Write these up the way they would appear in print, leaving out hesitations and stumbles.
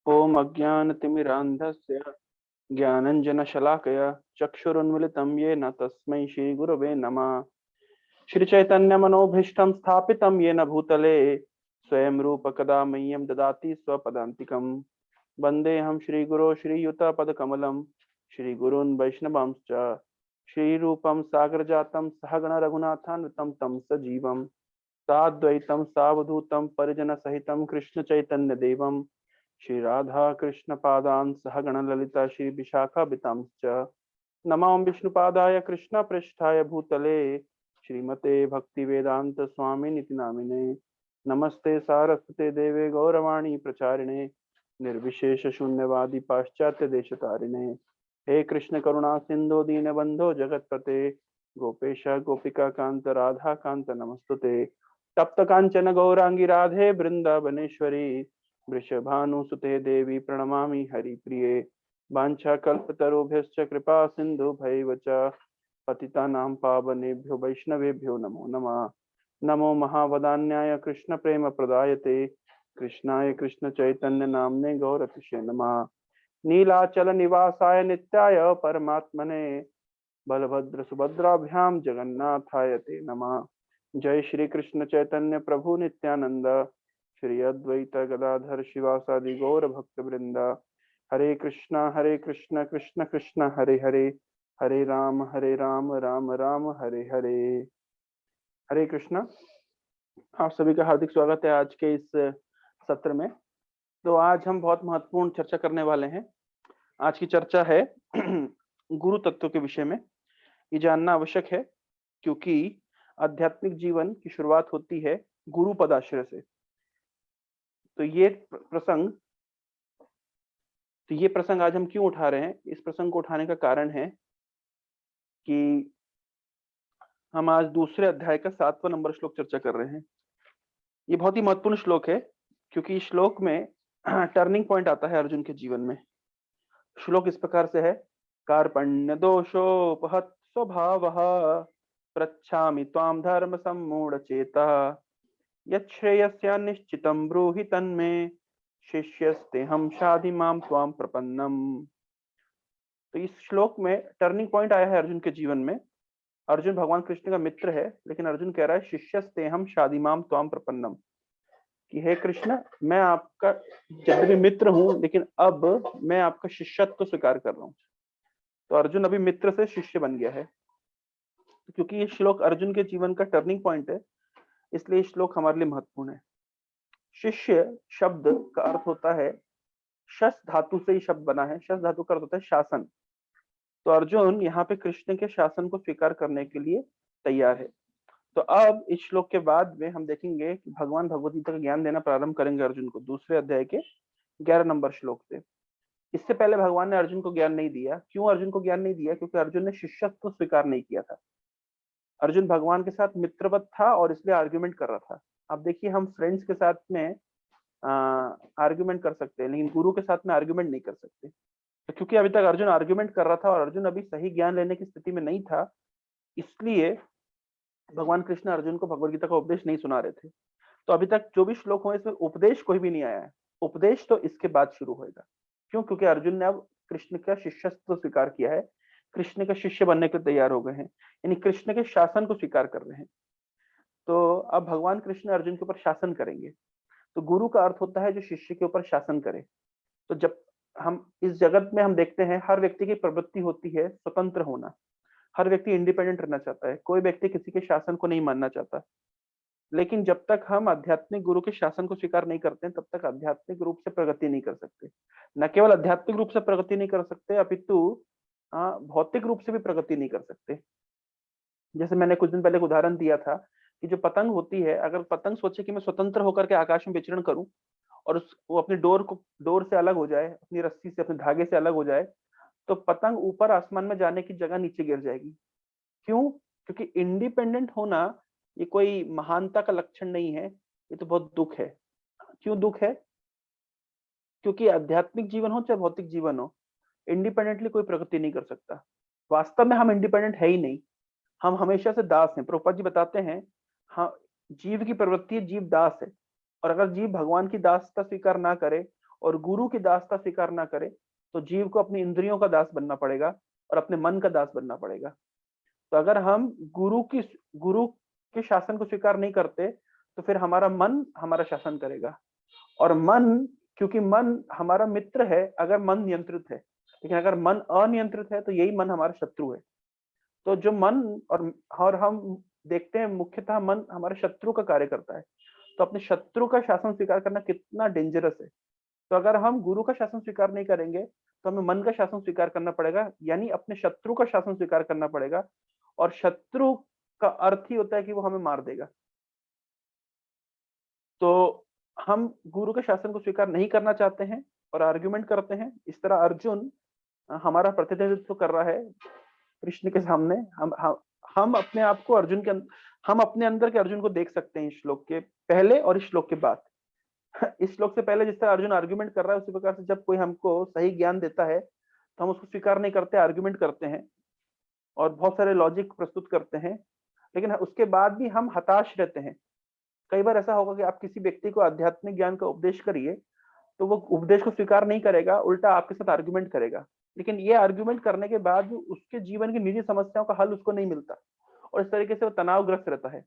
ओम अज्ञानतिमिरान्धस्य ज्ञानञ्जनशलाकया चक्षुरुन्मिलितं येन तस्मै श्रीगुरवे नमः। श्रीचैतन्यमनोभीष्टं स्थापितं येन भूतले स्वयं रूप कदा मह्यं ददाति स्वपदान्तिकम्। वन्देऽहं श्रीगुरो श्रीयुतपदकमलं श्रीगुरून् वैष्णवांश्च श्रीरूपं सागरजातं सहगण रघुनाथान्वितं तं सजीवं साद्वैतं सावधूतं परिजनसहितं कृष्णचैतन्यदेवं श्री राधा कृष्ण पादान सहगण ललिता श्री विशाखाबितांश्च नमो विष्णुपादाय कृष्ण पृष्ठाय भूतले श्रीमते भक्ति वेदांत स्वामी निति नामिने नमस्ते सारस्वते देवे गौरवाणी प्रचारिणे निर्विशेष शून्यवादी पाश्चात्य देशतारिणे हे कृष्ण करुणा सिंधु दीनबंधो जगतपते गोपेश गोपिका कांत राधा कांत नमस्तुते तप्त कांचन गौरांगी राधे वृंदावनेश्वरी वृषभानुसुते देवी प्रणमामि हरिप्रिये वाञ्छाकल्पतरुभ्यश्च कृपा सिन्धुभैव च पतितानां पावनेभ्यो वैष्णवेभ्यो नमो नमः। नमो महावदान्याय कृष्ण प्रेम प्रदायते कृष्णाय कृष्ण चैतन्य नाम्ने गौरतिशे नमः। नीलाचल निवासाय नित्याय परमात्मने बलभद्र सुभद्राभ्यां जगन्नाथाय ते नमः। जय श्री कृष्ण चैतन्य प्रभु नित्यानंद श्री अद्वैत गदाधर शिवासादि गौर भक्त वृंदा हरे कृष्ण कृष्ण कृष्ण हरे हरे हरे राम राम राम हरे हरे। हरे कृष्णा। आप सभी का हार्दिक स्वागत है आज के इस सत्र में। तो आज हम बहुत महत्वपूर्ण चर्चा करने वाले हैं। आज की चर्चा है गुरु तत्व के विषय में। ये जानना आवश्यक है क्योंकि आध्यात्मिक जीवन की शुरुआत होती है गुरु पदाश्रय से। तो ये प्रसंग आज हम क्यों उठा रहे हैं? इस प्रसंग को उठाने का कारण है कि हम आज दूसरे अध्याय का 7वां नंबर श्लोक चर्चा कर रहे हैं। ये बहुत ही महत्वपूर्ण श्लोक है क्योंकि इस श्लोक में टर्निंग पॉइंट आता है अर्जुन के जीवन में। श्लोक इस प्रकार से है, कार्पण्य दोषोपहत स्वभावः पृच्छामि त्वां धर्म सम्मूढ़ चेतः यच्छ्रेयस्य निश्चितं ब्रूहि तन्मे शिष्यस्ते हम शाधि माम त्वां प्रपन्नम। तो इस श्लोक में टर्निंग पॉइंट आया है अर्जुन के जीवन में। अर्जुन भगवान कृष्ण का मित्र है, लेकिन अर्जुन कह रहा है शिष्यस्ते हम शाधि माम त्वां प्रपन्नम, कि हे कृष्ण मैं आपका जब भी मित्र हूं, लेकिन अब मैं आपका शिष्यत्व स्वीकार कर रहा हूं। तो अर्जुन अभी मित्र से शिष्य बन गया है। क्योंकि ये श्लोक अर्जुन के जीवन का टर्निंग पॉइंट है, इसलिए ये श्लोक हमारे लिए महत्वपूर्ण है। शिष्य शब्द का अर्थ होता है, शस धातु से ही शब्द बना है। शस धातु का अर्थ होता है शासन। तो अर्जुन यहाँ पे कृष्ण के शासन को स्वीकार करने के लिए तैयार है। तो अब इस श्लोक के बाद में हम देखेंगे कि भगवान भगवद गीता का ज्ञान देना प्रारंभ करेंगे अर्जुन को दूसरे अध्याय के 11 नंबर श्लोक से। इससे पहले भगवान ने अर्जुन को ज्ञान नहीं दिया। क्यों अर्जुन को ज्ञान नहीं दिया? क्योंकि अर्जुन ने शिष्यत्व स्वीकार नहीं किया था। अर्जुन भगवान के साथ मित्रवत था और इसलिए आर्ग्यूमेंट कर रहा था। अब देखिए, हम फ्रेंड्स के साथ में आर्ग्यूमेंट कर सकते हैं, लेकिन गुरु के साथ में आर्ग्यूमेंट नहीं कर सकते। तो क्योंकि अभी तक अर्जुन आर्ग्यूमेंट कर रहा था और अर्जुन अभी सही ज्ञान लेने की स्थिति में नहीं था, इसलिए भगवान कृष्ण अर्जुन को भगवद गीता का उपदेश नहीं सुना रहे थे। तो अभी तक जो भी श्लोक हुए इसमें उपदेश कोई भी नहीं आया है। उपदेश तो इसके बाद शुरू होगा। क्यों? क्योंकि अर्जुन ने अब कृष्ण का शिष्यत्व स्वीकार किया है, कृष्ण का शिष्य बनने के लिए तैयार हो गए हैं, यानी कृष्ण के शासन को स्वीकार कर रहे हैं। तो अब भगवान कृष्ण अर्जुन के ऊपर शासन करेंगे। तो गुरु का अर्थ होता है जो शिष्य के ऊपर शासन करे। तो जब हम इस जगत में हम देखते हैं, हर व्यक्ति की प्रवृत्ति होती है स्वतंत्र होना। हर व्यक्ति इंडिपेंडेंट रहना चाहता है, कोई व्यक्ति किसी के शासन को नहीं मानना चाहता। लेकिन जब तक हम आध्यात्मिक गुरु के शासन को स्वीकार नहीं करते हैं, तब तक आध्यात्मिक रूप से प्रगति नहीं कर सकते। न केवल आध्यात्मिक रूप से प्रगति नहीं कर सकते, अपितु भौतिक रूप से भी प्रगति नहीं कर सकते। जैसे मैंने कुछ दिन पहले एक उदाहरण दिया था कि जो पतंग होती है, अगर पतंग सोचे कि मैं स्वतंत्र होकर के आकाश में विचरण करूं और वो अपनी डोर से अलग हो जाए, अपनी रस्सी से, अपने धागे से अलग हो जाए, तो पतंग ऊपर आसमान में जाने की जगह नीचे गिर जाएगी। क्यों? क्योंकि इंडिपेंडेंट होना ये कोई महानता का लक्षण नहीं है, ये तो बहुत दुख है। क्यों दुख है? क्योंकि आध्यात्मिक जीवन हो चाहे भौतिक जीवन हो, इंडिपेंडेंटली कोई प्रगति नहीं कर सकता। वास्तव में हम इंडिपेंडेंट है ही नहीं, हम हमेशा से दास हैं। प्रभुपाद जी बताते हैं, हाँ, जीव की प्रवृत्ति है, जीव दास है। और अगर जीव भगवान की दासता स्वीकार ना करे और गुरु की दासता स्वीकार ना करे तो जीव को अपनी इंद्रियों का दास बनना पड़ेगा और अपने मन का दास बनना पड़ेगा। तो अगर हम गुरु के शासन को स्वीकार नहीं करते तो फिर हमारा मन हमारा शासन करेगा। और मन, क्योंकि मन हमारा मित्र है अगर मन नियंत्रित है, लेकिन अगर मन अनियंत्रित है तो यही मन हमारा शत्रु है। तो जो मन और हम देखते हैं मुख्यतः मन हमारे शत्रु का कार्य करता है। तो अपने शत्रु का शासन स्वीकार करना कितना डेंजरस है। तो अगर हम गुरु का शासन स्वीकार नहीं करेंगे तो हमें मन का शासन स्वीकार करना पड़ेगा, यानी अपने शत्रु का शासन स्वीकार करना पड़ेगा। और शत्रु का अर्थ ही होता है कि वो हमें मार देगा। तो हम गुरु के शासन को स्वीकार नहीं करना चाहते हैं और आर्ग्यूमेंट करते हैं। इस तरह अर्जुन हमारा प्रतिनिधित्व कर रहा है कृष्ण के सामने। हम अपने आप को अर्जुन के हम अपने अंदर के अर्जुन को देख सकते हैं इस श्लोक के पहले और इस श्लोक के बाद। इस श्लोक से पहले जिस तरह अर्जुन आर्ग्यूमेंट कर रहा है उसी प्रकार से जब कोई हमको सही ज्ञान देता है तो हम उसको स्वीकार नहीं करते, आर्ग्यूमेंट करते हैं और बहुत सारे लॉजिक प्रस्तुत करते हैं, लेकिन उसके बाद भी हम हताश रहते हैं। कई बार ऐसा होगा कि आप किसी व्यक्ति को आध्यात्मिक ज्ञान का उपदेश करिए तो वो उपदेश को स्वीकार नहीं करेगा, उल्टा आपके साथ आर्ग्यूमेंट करेगा। लेकिन ये आर्ग्यूमेंट करने के बाद भी उसके जीवन की निजी समस्याओं का हल उसको नहीं मिलता और इस तरीके से वो तनावग्रस्त रहता है।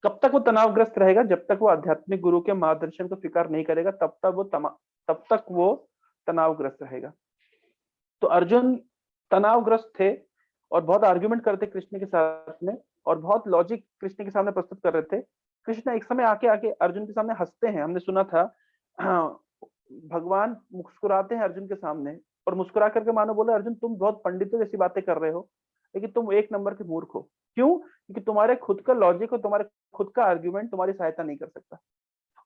कब तक वो तनावग्रस्त रहेगा? जब तक वो आध्यात्मिक गुरु के मार्गदर्शन को स्वीकार नहीं करेगा तब तक वो तनावग्रस्त रहेगा। तो अर्जुन तनावग्रस्त थे और बहुत आर्ग्यूमेंट करते कृष्ण के साथ में और बहुत लॉजिक कृष्ण के सामने प्रस्तुत कर रहे थे। कृष्ण एक समय आके आके अर्जुन के सामने हंसते हैं। हमने सुना था भगवान मुस्कुराते हैं अर्जुन के सामने और मुस्कुरा करके मानो बोले, अर्जुन तुम बहुत पंडितों जैसी बातें कर रहे हो लेकिन तुम एक नंबर के मूर्ख हो। क्यों? क्योंकि तुम्हारे खुद का लॉजिक और तुम्हारे खुद का आर्ग्यूमेंट तुम्हारी सहायता नहीं कर सकता।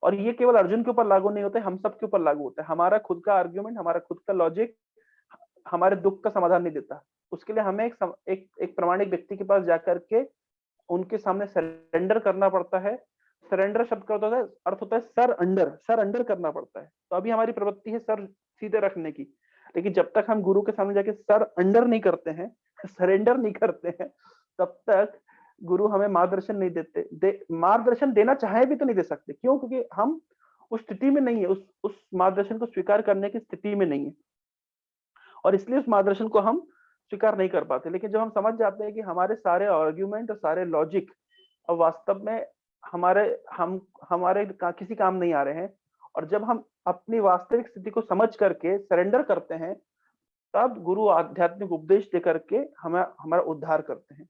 और ये केवल अर्जुन के ऊपर लागू नहीं होता है, हम सब के ऊपर लागू होता है। हमारा खुद का आर्ग्यूमेंट, हमारा खुद का लॉजिक हमारे दुख का समाधान नहीं देता। उसके लिए हमें एक प्रामाणिक व्यक्ति के पास जाकर के उनके सामने सरेंडर करना पड़ता है। सरेंडर शब्द का अर्थ होता है सर अंडर करना पड़ता है। तो अभी हमारी प्रवृत्ति है सर सीधे रखने की, लेकिन जब तक हम गुरु के सामने जाके सर अंडर नहीं करते हैं, सरेंडर नहीं करते हैं, तब तक गुरु हमें मार्गदर्शन नहीं देते। मार्गदर्शन देना चाहे भी तो नहीं दे सकते। क्यों? क्योंकि हम उस स्थिति में नहीं है, उस मार्गदर्शन को स्वीकार करने की स्थिति में नहीं है और इसलिए उस मार्गदर्शन को हम स्वीकार नहीं कर पाते। लेकिन जब हम समझ जाते हैं कि हमारे सारे आर्ग्यूमेंट और सारे लॉजिक अब वास्तव में हमारे किसी काम नहीं आ रहे हैं और जब हम अपनी वास्तविक स्थिति को समझ करके सरेंडर करते हैं तब गुरु आध्यात्मिक उपदेश दे करके हमारा उद्धार करते हैं।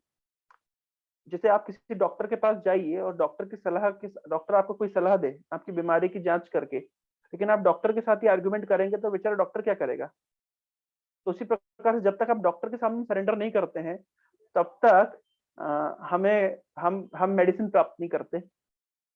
जैसे आप किसी डॉक्टर के पास जाइए और डॉक्टर आपको कोई सलाह दे आपकी बीमारी की जांच करके, लेकिन आप डॉक्टर के साथ ही आर्ग्यूमेंट करेंगे तो बेचारा डॉक्टर क्या करेगा? तो उसी प्रकार से जब तक आप डॉक्टर के सामने सरेंडर नहीं करते हैं तब तक हम मेडिसिन प्राप्त नहीं करते,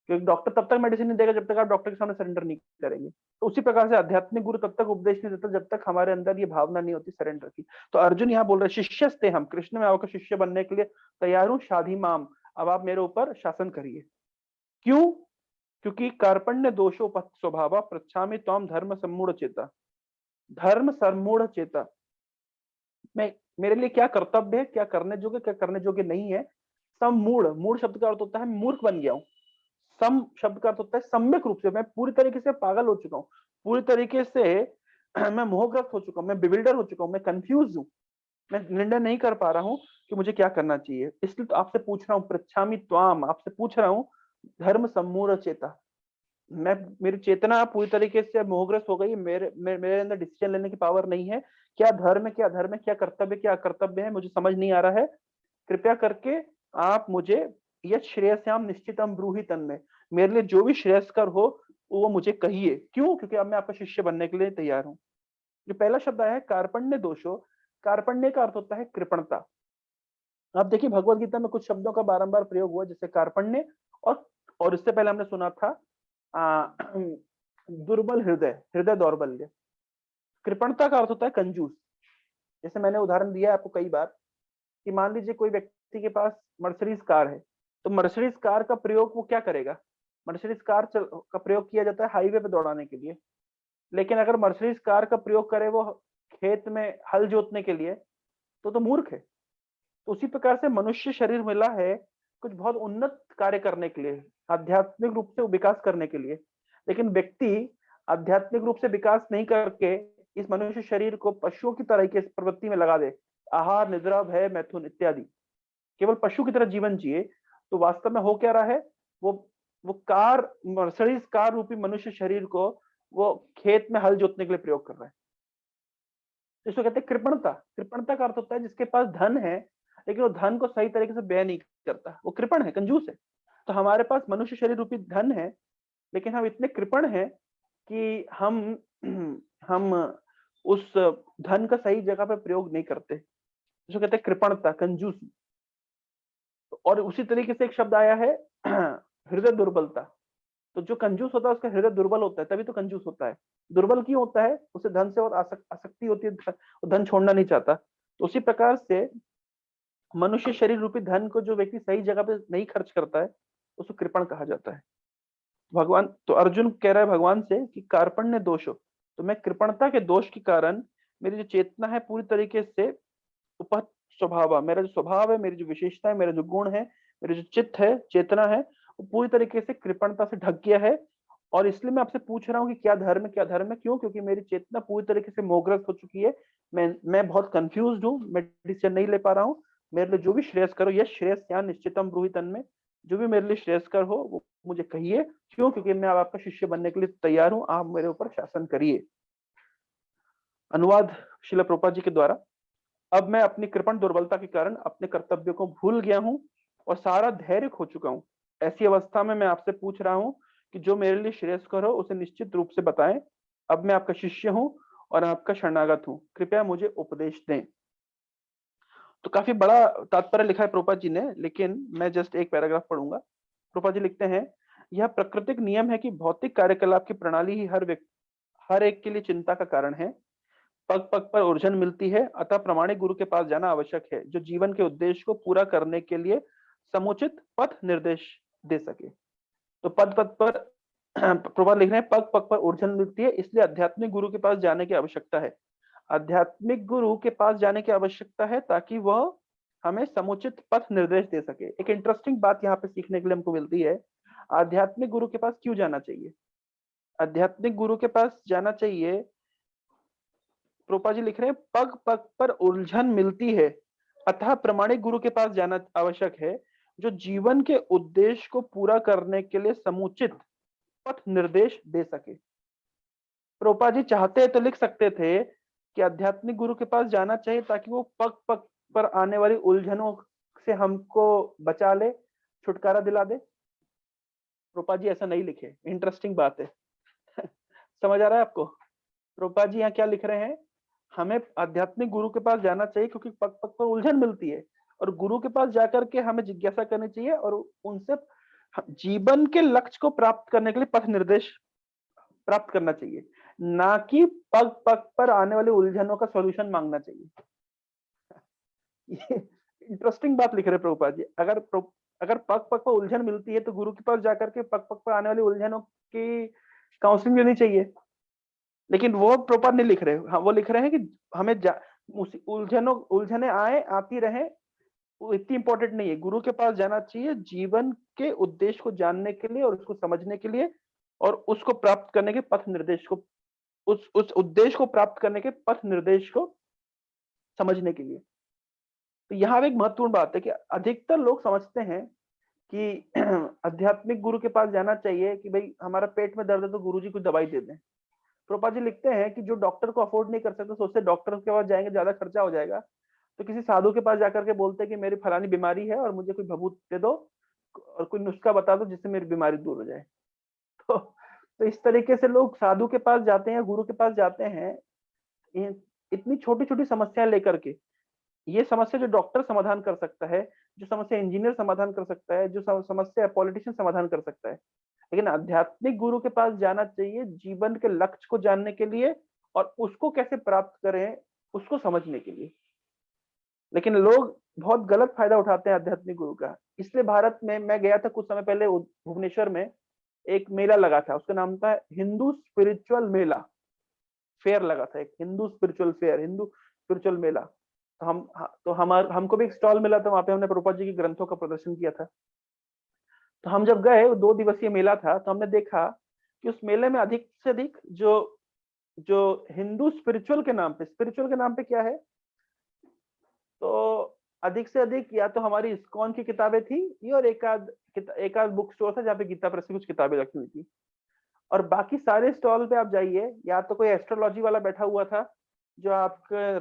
क्योंकि डॉक्टर तब तक मेडिसिन नहीं देगा जब तक आप डॉक्टर के सामने सरेंडर नहीं करेंगे। तो उसी प्रकार से आध्यात्मिक गुरु तब तक उपदेश नहीं देता जब तक हमारे अंदर ये भावना नहीं होती सरेंडर की। तो अर्जुन यहाँ बोल रहे शिष्यस्ते हम, कृष्ण में आपका शिष्य बनने के लिए तैयार हूँ, शाधि माम, अब आप मेरे ऊपर शासन करिए। क्यों? क्योंकि कार्पण्य दोषोपहत स्वभाव पृच्छामि त्वाम धर्म सम्मूढ़ चेता। धर्म सम्मूढ़ चेता, मेरे लिए क्या कर्तव्य है, क्या करने योग्य, क्या करने योग्य नहीं है। मूढ़ शब्द का अर्थ होता है मूर्ख बन गया हूँ। सम शब्द का अर्थ होता है सम्यक रूप से, मैं पूरी तरीके से पागल हो चुका हूँ, पूरी तरीके से मैं मोहग्रस्त हो चुका हूँ, मैं बिविल्डर हो चुका हूँ, मैं कंफ्यूज हूँ, मैं निर्णय नहीं कर पा रहा हूँ कि मुझे क्या करना चाहिए। इसलिए तो आपसे पूछ रहा हूँ, पृच्छामि त्वाम, आपसे पूछ रहा हूँ, धर्म सम्मूढ़ चेता, मेरी चेतना पूरी तरीके से मोहग्रस्त हो गई, मेरे अंदर डिसीजन लेने की पावर नहीं है। क्या धर्म है, क्या अधर्म है, क्या कर्तव्य, क्या अकर्तव्य है, मुझे समझ नहीं आ रहा है। कृपया करके आप मुझे यत् श्रेयस्याम निश्चितम ब्रूहि तन्मे, मेरे लिए जो भी श्रेयस्कर हो वो मुझे कहिए। क्यों? क्योंकि अब मैं आपका शिष्य बनने के लिए तैयार हूँ। जो पहला शब्द आया है कार्पण्य दोषो, कार्पण्य का अर्थ होता है कृपणता। आप देखिए भगवत गीता में कुछ शब्दों का बारंबार प्रयोग हुआ, जैसे कार्पण्य और इससे पहले हमने सुना था दुर्बल हृदय दौर्बल्य। कृपणता का अर्थ होता है कंजूस। जैसे मैंने उदाहरण दिया है आपको कई बार कि मान लीजिए कोई व्यक्ति के पास मर्सिडीज कार है, तो मर्सिडीज कार का प्रयोग वो क्या करेगा? मर्सिडीज कार का प्रयोग किया जाता है हाईवे पे दौड़ाने के लिए, लेकिन अगर मर्सिडीज कार का प्रयोग करे वो खेत में हल जोतने के लिए तो मूर्ख है। तो उसी प्रकार से मनुष्य शरीर मिला है कुछ बहुत उन्नत कार्य करने के लिए, आध्यात्मिक रूप से विकास करने के लिए, लेकिन व्यक्ति आध्यात्मिक रूप से विकास नहीं करके इस मनुष्य शरीर को पशुओं की तरह की इस प्रवृत्ति में लगा दे, आहार, निद्रा, भय, मैथुन इत्यादि, केवल पशु की तरह जीवन जिए, तो वास्तव में हो क्या रहा है, वो कार, मर्सिडीज कार रूपी मनुष्य शरीर को वो खेत में हल जोतने के लिए प्रयोग कर रहा है। तो इसको कहते हैं कृपणता। कृपणता का अर्थ होता है जिसके पास धन है लेकिन वो धन को सही तरीके से व्यय नहीं करता, वो कृपण है, कंजूस है। तो हमारे पास मनुष्य शरीर रूपी धन है लेकिन हम इतने कृपण हैं कि हम उस धन का सही जगह पे प्रयोग नहीं करते, जिसको कहते हैं कृपणता, कंजूसी। और उसी तरीके से एक शब्द आया है हृदय दुर्बलता। तो जो कंजूस होता है उसका हृदय दुर्बल होता है, तभी तो कंजूस होता है। दुर्बल क्यों होता है? उसे धन से और आसक्ति होती है, वो धन छोड़ना नहीं चाहता। तो उसी प्रकार से मनुष्य शरीर रूपी धन को जो व्यक्ति सही जगह पे नहीं खर्च करता है उसको कृपण कहा जाता है। भगवान, तो अर्जुन कह रहा है भगवान से कि कार्पण्य दोष हो, तो मैं कृपणता के दोष के कारण मेरी जो चेतना है पूरी तरीके से उपहत स्वभाव, मेरा जो स्वभाव है, मेरी जो विशेषता है, मेरा जो गुण है, मेरे जो चित्त है, चेतना है, वो पूरी तरीके से कृपणता से ढक गया है। और इसलिए मैं आपसे पूछ रहा हूँ कि क्या धर्म है, क्या धर्म है? क्यों? क्योंकि मेरी चेतना पूरी तरीके से मोहग्रस्त हो चुकी है। मैं बहुत कंफ्यूज हूँ, मैं डिसीजन नहीं ले पा रहा हूँ। मेरे लिए जो भी श्रेयस्कर हो, यह श्रेयस यहाँ निश्चितम ब्रूहि तन्मे, जो भी मेरे लिए श्रेयस्कर हो वो मुझे कहिए। क्यों? क्योंकि मैं अब आपका शिष्य बनने के लिए तैयार हूँ, आप मेरे ऊपर शासन करिए। अनुवाद श्रील प्रभुपाद जी के द्वारा। अब मैं अपनी कृपण दुर्बलता के कारण अपने कर्तव्यों को भूल गया हूँ और सारा धैर्य खो चुका हूँ। ऐसी अवस्था में मैं आपसे पूछ रहा हूँ कि जो मेरे लिए श्रेयस्कर हो उसे निश्चित रूप से बताएं। अब मैं आपका शिष्य हूँ और आपका शरणागत हूँ, कृपया मुझे उपदेश दें। तो काफी बड़ा तात्पर्य लिखा है प्रभुपाद जी ने, लेकिन मैं जस्ट एक पैराग्राफ पढ़ूंगा। प्रभुपाद जी लिखते हैं, यह प्राकृतिक नियम है कि भौतिक कार्यकलाप की प्रणाली ही हर एक के लिए चिंता का कारण है। पग पग पर उलझन मिलती है, अतः प्रामाणिक गुरु के पास जाना आवश्यक है जो जीवन के उद्देश्य को पूरा करने के लिए समुचित पथ निर्देश दे सके। तो पद पद पर प्रभा लिख रहे हैं, पग पग पर उलझन मिलती है, इसलिए आध्यात्मिक गुरु के पास जाने की आवश्यकता है। आध्यात्मिक गुरु के पास जाने की आवश्यकता है ताकि वह हमें समुचित पथ निर्देश दे सके। एक इंटरेस्टिंग बात यहाँ पे सीखने के लिए हमको मिलती है, आध्यात्मिक गुरु के पास क्यों जाना चाहिए? आध्यात्मिक गुरु के पास जाना चाहिए, प्रोपा जी लिख रहे हैं, पग पग पर उलझन मिलती है, अतः प्रमाणिक गुरु के पास जाना आवश्यक है जो जीवन के उद्देश्य को पूरा करने के लिए समुचित पथ निर्देश दे सके। प्रोपा जी चाहते तो लिख सकते थे कि आध्यात्मिक गुरु के पास जाना चाहिए ताकि वो पग पग पर आने वाली उलझनों से हमको बचा ले, छुटकारा दिला दे। प्रोपा जी ऐसा नहीं लिखे, इंटरेस्टिंग बात है। समझ आ रहा है आपको? प्रोपा जी यहाँ क्या लिख रहे हैं, हमें आध्यात्मिक गुरु के पास जाना चाहिए क्योंकि पग पग पर उलझन मिलती है, और गुरु के पास जाकर के हमें जिज्ञासा करनी चाहिए और उनसे जीवन के लक्ष्य को प्राप्त करने के लिए पथ निर्देश प्राप्त करना चाहिए, ना कि पग पग पर आने वाली उलझनों का सॉल्यूशन मांगना चाहिए। ये इंटरेस्टिंग बात लिख रहे प्रभुपाद जी। अगर पग पग पर उलझन मिलती है तो गुरु के पास जाकर के पग पग पर आने वाली उलझनों की काउंसलिंग लेनी चाहिए। लेकिन वो प्रॉपर नहीं लिख रहे। हाँ, वो लिख रहे हैं कि हमें उलझने आए, आती रहे, वो इतनी इंपॉर्टेंट नहीं है। गुरु के पास जाना चाहिए जीवन के उद्देश्य को जानने के लिए और उसको समझने के लिए, और उसको प्राप्त करने के पथ निर्देश को, उस उद्देश्य को प्राप्त करने के पथ निर्देश को समझने के लिए। तो यहाँ एक महत्वपूर्ण बात है कि अधिकतर लोग समझते हैं कि आध्यात्मिक गुरु के पास जाना चाहिए कि भाई हमारा पेट में दर्द है तो गुरु जी कुछ दवाई दे दें। प्रोपा जी लिखते हैं कि जो डॉक्टर को अफोर्ड नहीं कर सकते, सोचते डॉक्टर के पास जाएंगे ज्यादा खर्चा हो जाएगा, तो किसी साधु के पास जाकर के बोलते हैं कि मेरी फलानी बीमारी है और मुझे कोई भभूत दे दो और कोई नुस्खा बता दो जिससे मेरी बीमारी दूर हो जाए। तो इस तरीके से लोग साधु के पास जाते हैं, गुरु के पास जाते हैं इतनी छोटी छोटी समस्या लेकर के। ये समस्या जो डॉक्टर समाधान कर सकता है, जो समस्या इंजीनियर समाधान कर सकता है, जो समस्या पॉलिटिशियन समाधान कर सकता है, लेकिन आध्यात्मिक गुरु के पास जाना चाहिए जीवन के लक्ष्य को जानने के लिए और उसको कैसे प्राप्त करें उसको समझने के लिए। लेकिन लोग बहुत गलत फायदा उठाते हैं आध्यात्मिक गुरु का। इसलिए भारत में, मैं गया था कुछ समय पहले भुवनेश्वर में, एक मेला लगा था, उसका नाम था हिंदू स्पिरिचुअल मेला, फेयर लगा था, एक Hindu spiritual fair, Hindu spiritual मेला। तो हमको भी एक स्टॉल मिला था, वहां पे हमने प्रभुपाद जी के ग्रंथों का प्रदर्शन किया था। तो हम जब गए, 2 दिवसीय मेला था, तो हमने देखा कि उस मेले में अधिक से अधिक जो जो हिंदू स्पिरिचुअल के नाम पे क्या है, तो अधिक से अधिक या तो हमारी इस्कॉन की किताबें थी और एक आध बुक स्टोर था जहाँ पे गीता प्रेस की कुछ किताबें रखी हुई थी। और बाकी सारे स्टॉल पे आप जाइए, या तो कोई एस्ट्रोलॉजी वाला बैठा हुआ था जो आपको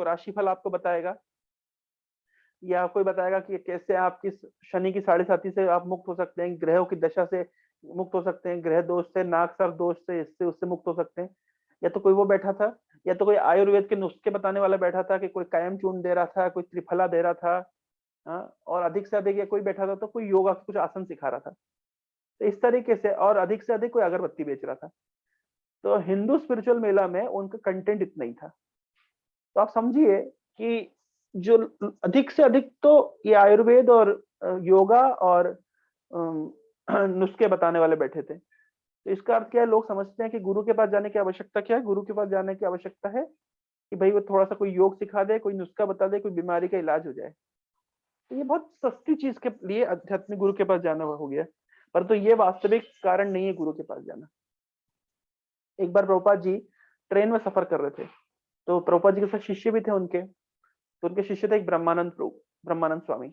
राशिफल आपको बताएगा, या कोई बताएगा कि कैसे आप किस शनि की साढ़े साती से आप मुक्त हो सकते हैं, ग्रहों की दशा से मुक्त हो सकते हैं, ग्रह दोष से, नाग सर दोष से, इससे उससे मुक्त हो सकते हैं। या तो कोई वो बैठा था, या तो कोई आयुर्वेद के नुस्खे बताने वाला बैठा था कि कोई कायम चूर्ण दे रहा था, कोई त्रिफला दे रहा था। हाँ, और अधिक से अधिक या कोई बैठा था तो कोई योगा के कुछ आसन सिखा रहा था। तो इस तरीके से, और अधिक से अधिक कोई अगरबत्ती बेच रहा था। तो हिंदू स्पिरिचुअल मेला में उनका कंटेंट इतना ही था। तो आप समझिए कि जो अधिक से अधिक तो ये आयुर्वेद और योगा और नुस्खे बताने वाले बैठे थे। तो इसका अर्थ क्या है, लोग समझते हैं कि गुरु के पास जाने की आवश्यकता क्या है, गुरु के पास जाने की आवश्यकता है कि भाई वो थोड़ा सा कोई योग सिखा दे, कोई नुस्खा बता दे, कोई बीमारी का इलाज हो जाए। तो ये बहुत सस्ती चीज के लिए आध्यात्मिक गुरु के पास जाना हो गया, परंतु ये वास्तविक कारण नहीं है गुरु के पास जाना। एक बार प्रभुपाद जी ट्रेन में सफर कर रहे थे, तो प्रभुपाद जी के साथ शिष्य भी थे उनके। तो उनके शिष्य थे एक ब्रह्मानंद स्वामी।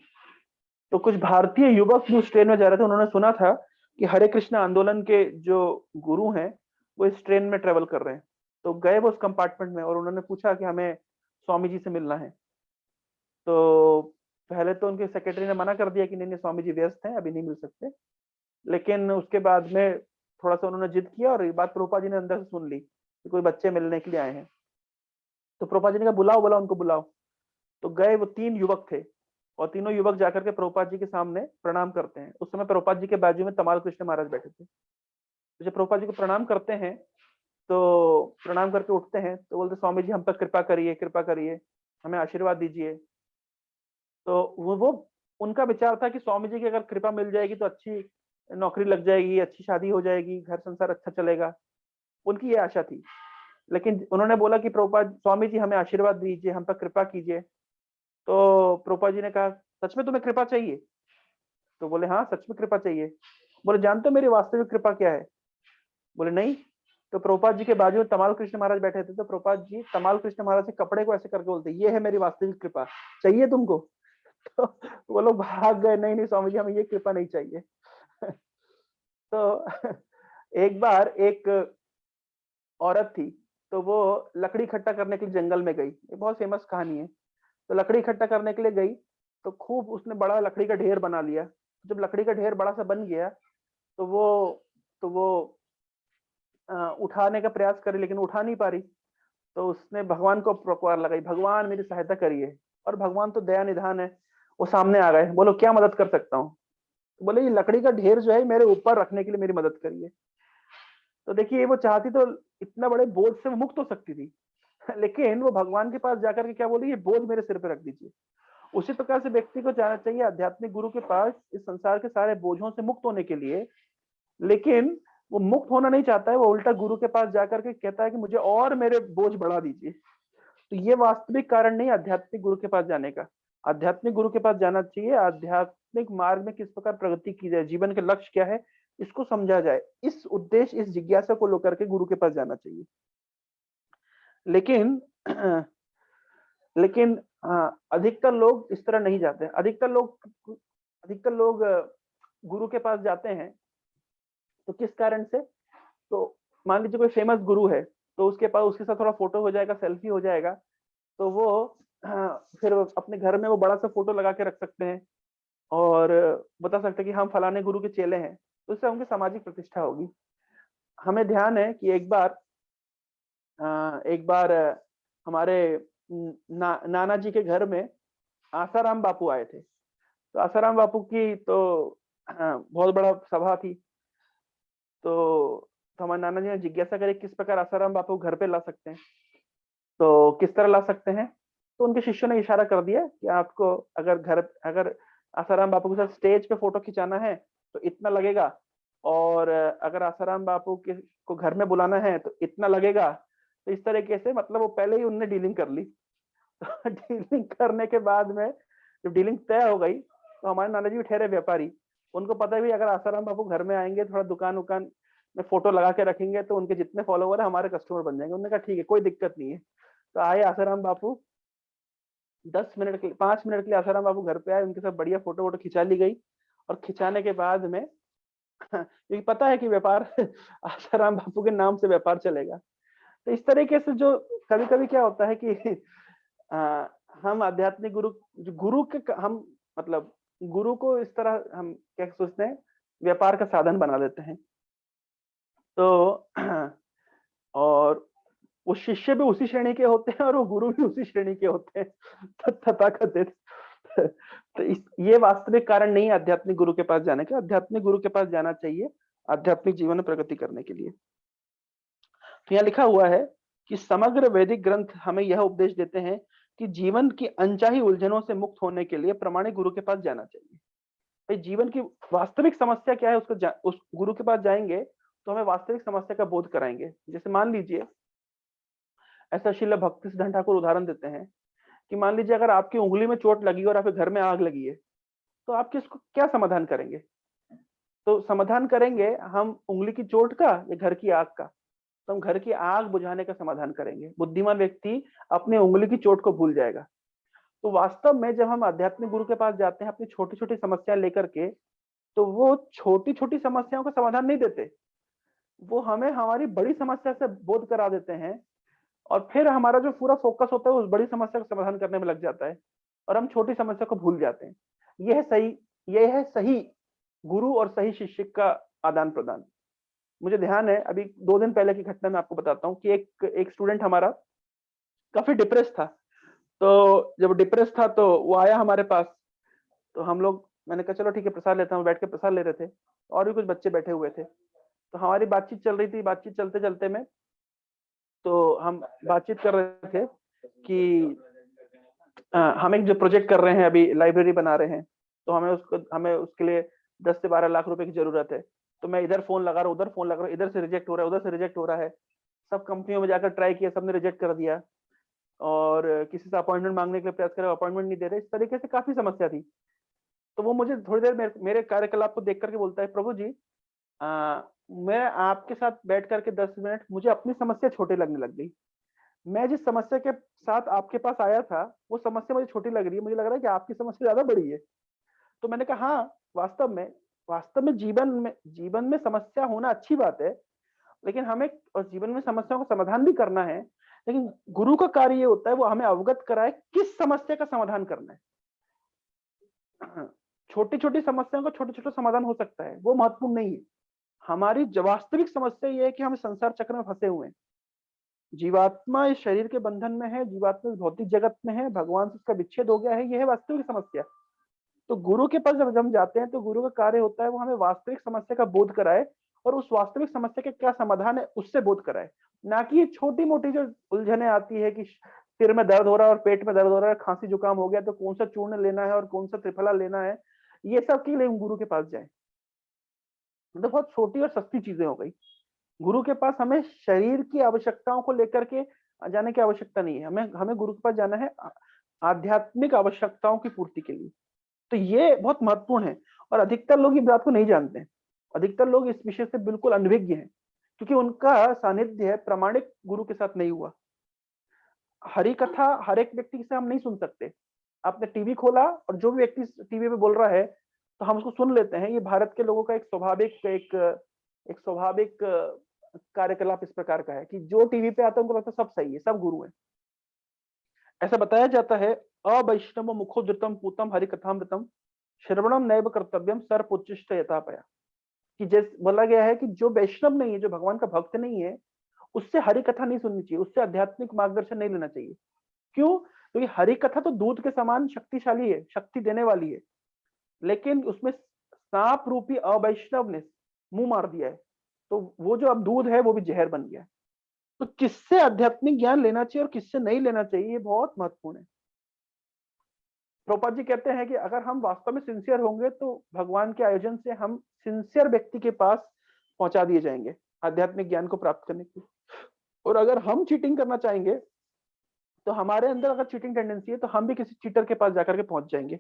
तो कुछ भारतीय युवक जो उस ट्रेन में जा रहे थे, उन्होंने सुना था कि हरे कृष्ण आंदोलन के जो गुरु हैं वो इस ट्रेन में ट्रेवल कर रहे हैं। तो गए वो उस कंपार्टमेंट में और उन्होंने पूछा कि हमें स्वामी जी से मिलना है। तो पहले तो उनके सेक्रेटरी ने मना कर दिया कि नहीं नहीं, स्वामी जी व्यस्त हैं, अभी नहीं मिल सकते। लेकिन उसके बाद में थोड़ा सा उन्होंने जिद किया और ये बात प्रभुपाद जी ने अंदर से सुन ली कि कोई बच्चे मिलने के लिए आए हैं। तो प्रभुपाद जी ने कहा बुलाओ, बोला उनको बुलाओ। तो गए, वो 3 युवक थे और तीनों युवक जाकर के प्रभुपाद जी के सामने प्रणाम करते हैं। उस समय प्रभुपाद जी के बाजू में तमाल कृष्ण महाराज बैठे थे। तो जब प्रभुपाद जी को प्रणाम करते हैं, तो प्रणाम करके उठते हैं तो बोलते स्वामी जी हम पर कृपा करिए, कृपा करिए, हमें आशीर्वाद दीजिए। तो वो उनका विचार था कि स्वामी जी की अगर कृपा मिल जाएगी तो अच्छी नौकरी लग जाएगी, अच्छी शादी हो जाएगी, घर संसार अच्छा चलेगा, उनकी ये आशा थी। लेकिन उन्होंने बोला कि प्रभुपाद स्वामी जी हमें आशीर्वाद दीजिए, हम पर कृपा कीजिए। तो प्रभुपाद जी ने कहा सच में तुम्हें कृपा चाहिए? तो बोले हाँ सच में कृपा चाहिए। बोले जानते हो मेरी वास्तविक कृपा क्या है? बोले नहीं। तो प्रभुपाद जी के बाजू में तमाल कृष्ण महाराज बैठे थे, तो प्रभुपाद जी तमाल कृष्ण महाराज के कपड़े को ऐसे करके बोलते ये है मेरी वास्तविक कृपा, चाहिए तुमको? तो वो लोग भाग गए, नहीं नहीं स्वामी जी हमें ये कृपा नहीं चाहिए। तो एक बार एक औरत थी, तो वो लकड़ी इकट्ठा करने के लिए जंगल में गई। ये बहुत फेमस कहानी है। तो लकड़ी इकट्ठा करने के लिए गई, तो खूब उसने बड़ा लकड़ी का ढेर बना लिया। जब लकड़ी का ढेर बड़ा सा बन गया, तो वो उठाने का प्रयास करी, लेकिन उठा नहीं पा रही। तो उसने भगवान को पुकार लगाई, भगवान मेरी सहायता करिए। और भगवान तो दया निधान है, वो सामने आ गए। बोलो क्या मदद कर सकता हूँ? तो बोले ये लकड़ी का ढेर जो है मेरे ऊपर रखने के लिए मेरी मदद करिए। तो देखिए वो चाहती तो इतना बड़े बोझ से वो मुक्त हो सकती थी, लेकिन वो भगवान के पास जाकर के क्या बोली, ये बोझ मेरे सिर पे रख दीजिए। उसी प्रकार से व्यक्ति को जाना चाहिए आध्यात्मिक गुरु के पास इस संसार के सारे बोझों से मुक्त होने के लिए। लेकिन वो मुक्त होना नहीं चाहता है, वो उल्टा गुरु के पास जाकर के कहता है कि मुझे और मेरे बोझ बढ़ा दीजिए। तो ये वास्तविक कारण नहीं आध्यात्मिक गुरु के पास जाने का। आध्यात्मिक गुरु के पास जाना चाहिए, आध्यात्मिक मार्ग में किस प्रकार प्रगति की जाए, जीवन के लक्ष्य क्या है, इसको समझा जाए, इस उद्देश्य, इस जिज्ञासा को लेकर के गुरु के पास जाना चाहिए। लेकिन लेकिन अधिकतर लोग इस तरह नहीं जाते। अधिकतर लोग गुरु के पास जाते हैं तो किस कारण से? तो मान लीजिए कोई फेमस गुरु है, तो उसके पास उसके साथ थोड़ा फोटो हो जाएगा, सेल्फी हो जाएगा, तो वो फिर अपने घर में वो बड़ा सा फोटो लगा के रख सकते हैं और बता सकते हैं कि हम फलाने गुरु के चेले हैं। तो इससे उनकी सामाजिक प्रतिष्ठा होगी। हमें ध्यान है कि एक बार हमारे नाना जी के घर में आसाराम बापू आए थे। तो आसाराम बापू की तो बहुत बड़ा सभा थी। तो हमारे नाना जी ने जिज्ञासा करी किस प्रकार आसाराम बापू घर पे ला सकते हैं, तो किस तरह ला सकते हैं। तो उनके शिष्यों ने इशारा कर दिया कि आपको अगर आसाराम बापू के साथ स्टेज पे फोटो खिंचाना है तो इतना लगेगा, और अगर आसाराम बापू को घर में बुलाना है तो इतना लगेगा। तो इस तरीके से मतलब वो पहले ही उनने डीलिंग कर ली। तो डीलिंग करने के बाद में जब डीलिंग तय हो गई, तो हमारे नाना जी भी ठहरे व्यापारी, उनको पता है भी अगर आसाराम बापू घर में आएंगे, थोड़ा दुकान उकान में फोटो लगा के रखेंगे तो उनके जितने फॉलोवर है हमारे कस्टमर बन जाएंगे। उन्होंने कहा ठीक है, कोई दिक्कत नहीं है। तो आए आसाराम बापू, 10 मिनट के लिए, 5 मिनट के लिए आसाराम बापू घर पे आए, उनके साथ बढ़िया फोटो वोटो खिंचा ली गई। और खिंचाने के बाद में क्योंकि पता है कि व्यापार आसाराम बापू के नाम से व्यापार चलेगा। तो इस तरीके से जो कभी कभी क्या होता है कि आ, हम आध्यात्मिक गुरु, जो गुरु के हम मतलब गुरु को इस तरह हम क्या सोचते हैं, व्यापार का साधन बना देते हैं। तो और वो शिष्य भी उसी श्रेणी के होते हैं और वो गुरु भी उसी श्रेणी के होते हैं तथाकथित। तो ये वास्तविक कारण नहीं है आध्यात्मिक गुरु के पास जाने का। आध्यात्मिक गुरु के पास जाना चाहिए आध्यात्मिक जीवन में प्रगति करने के लिए। तो यहाँ लिखा हुआ है कि समग्र वैदिक ग्रंथ हमें यह उपदेश देते हैं कि जीवन की अनचाही उलझनों से मुक्त होने के लिए प्रामाणिक गुरु के पास जाना चाहिए। भाई जीवन की वास्तविक समस्या क्या है, उस गुरु के पास जाएंगे तो हमें वास्तविक समस्या का बोध कराएंगे। जैसे मान लीजिए, ऐसा श्रील भक्ति सिद्धांत ठाकुर उदाहरण देते हैं कि मान लीजिए अगर आपकी उंगली में चोट लगी और आपके घर में आग लगी है, तो आप किसको क्या समाधान करेंगे? तो समाधान करेंगे हम उंगली की चोट का या घर की आग का? तो हम घर की आग बुझाने का समाधान करेंगे। बुद्धिमान व्यक्ति अपने उंगली की चोट को भूल जाएगा। तो वास्तव में जब हम आध्यात्मिक गुरु के पास जाते हैं अपनी छोटी छोटी समस्या लेकर के, तो वो छोटी छोटी समस्याओं का समाधान नहीं देते, वो हमें हमारी बड़ी समस्या से बोध करा देते हैं। और फिर हमारा जो पूरा फोकस होता है उस बड़ी समस्या का समाधान करने में लग जाता है और हम छोटी समस्या को भूल जाते हैं। यह है सही गुरु और सही शिष्य का आदान प्रदान। मुझे ध्यान है, अभी 2 दिन पहले की घटना मैं आपको बताता हूँ कि एक स्टूडेंट हमारा काफी डिप्रेस था। तो जब डिप्रेस था तो वो आया हमारे पास। तो मैंने कहा चलो ठीक है प्रसाद लेता हूँ, बैठ के प्रसाद ले रहे थे और भी कुछ बच्चे बैठे हुए थे। तो हमारी बातचीत चल रही थी। बातचीत चलते चलते में तो हम बातचीत कर रहे थे कि हम एक जो प्रोजेक्ट कर रहे हैं, अभी लाइब्रेरी बना रहे हैं, तो हमें उसके लिए 10 से 12 लाख रुपए की जरूरत है। तो मैं इधर फोन लगा रहा हूँ, उधर फोन लगा रहा हूँ, इधर से रिजेक्ट हो रहा है, उधर से रिजेक्ट हो रहा है। सब कंपनियों में जाकर ट्राई किया, सबने रिजेक्ट कर दिया। और किसी से अपॉइंटमेंट मांगने के लिए प्रयास करा, अपॉइंटमेंट नहीं दे रहे। इस तरीके से काफी समस्या थी। तो वो मुझे थोड़ी देर मेरे कार्यकलाप को देख करके बोलता है, प्रभु जी मैं आपके साथ बैठ करके 10 मिनट मुझे अपनी समस्या छोटी लगने लग गई। मैं जिस समस्या के साथ आपके पास आया था वो समस्या मुझे छोटी लग रही है, मुझे लग रहा है कि आपकी समस्या ज्यादा बड़ी है। तो मैंने कहा हाँ, वास्तव में जीवन में समस्या होना अच्छी बात है, लेकिन हमें और जीवन में समस्याओं का समाधान भी करना है। लेकिन गुरु का कार्य ये होता है वो हमें अवगत कराए किस समस्या का समाधान करना है। छोटी छोटी समस्याओं का छोटे छोटे समाधान हो सकता है, वो महत्वपूर्ण नहीं है। हमारी वास्तविक समस्या ये है कि हम संसार चक्र में फंसे हुए हैं। जीवात्मा इस शरीर के बंधन में है, जीवात्मा इस भौतिक जगत में है, भगवान से इसका विच्छेद हो गया है, यह है वास्तविक समस्या। तो गुरु के पास जब हम जाते हैं तो गुरु का कार्य होता है वो हमें वास्तविक समस्या का बोध कराए और उस वास्तविक समस्या के क्या समाधान है उससे बोध कराए। ना कि ये छोटी मोटी जो उलझने आती है कि सिर में दर्द हो रहा है और पेट में दर्द हो रहा है, खांसी जुकाम हो गया तो कौन सा चूर्ण लेना है और कौन सा त्रिफला लेना है, ये सब के लिए हम गुरु के पास जाए। मतलब बहुत छोटी और सस्ती चीजें हो गई। गुरु के पास हमें शरीर की आवश्यकताओं को लेकर के जाने की आवश्यकता नहीं है। हमें गुरु के पास जाना है आध्यात्मिक आवश्यकताओं की पूर्ति के लिए। तो ये बहुत महत्वपूर्ण है और अधिकतर लोग इस बात को नहीं जानते हैं। अधिकतर लोग इस विषय से बिल्कुल अनभिज्ञ हैं क्योंकि उनका सानिध्य प्रामाणिक गुरु के साथ नहीं हुआ। हरि कथा हर एक व्यक्ति से हम नहीं सुन सकते। आपने टीवी खोला और जो भी व्यक्ति टीवी पे बोल रहा है तो हम उसको सुन लेते हैं। ये भारत के लोगों का एक स्वाभाविक कार्यकलाप इस प्रकार का है कि जो टीवी पे आता है उनको लगता है सब सही है, सब गुरु है। ऐसा बताया जाता है, अवैष्णव मुखोद्रतम पूतम हरि कथामृतम श्रवणम नैव कर्तव्यम सर्वोच्चिष्ट यथापया। कि जैसे बोला गया है कि जो वैष्णव नहीं है, जो भगवान का भक्त नहीं है, उससे हरि कथा नहीं सुननी चाहिए, उससे आध्यात्मिक मार्गदर्शन नहीं लेना चाहिए। क्यों? क्योंकि हरि कथा तो दूध के समान शक्तिशाली है, शक्ति देने वाली है, लेकिन उसमें सांप रूपी अवैष्णव ने मुंह मार दिया है, तो वो जो अब दूध है वो भी जहर बन गया है। तो किससे आध्यात्मिक ज्ञान लेना चाहिए और किससे नहीं लेना चाहिए, ये बहुत महत्वपूर्ण है। प्रभुपाद जी कहते हैं कि अगर हम वास्तव में सिंसियर होंगे तो भगवान के आयोजन से हम सिंसियर व्यक्ति के पास पहुंचा दिए जाएंगे आध्यात्मिक ज्ञान को प्राप्त करने के लिए। और अगर हम चीटिंग करना चाहेंगे तो हमारे अंदर अगर चीटिंग टेंडेंसी है तो हम भी किसी चीटर के पास जाकर के पहुंच जाएंगे।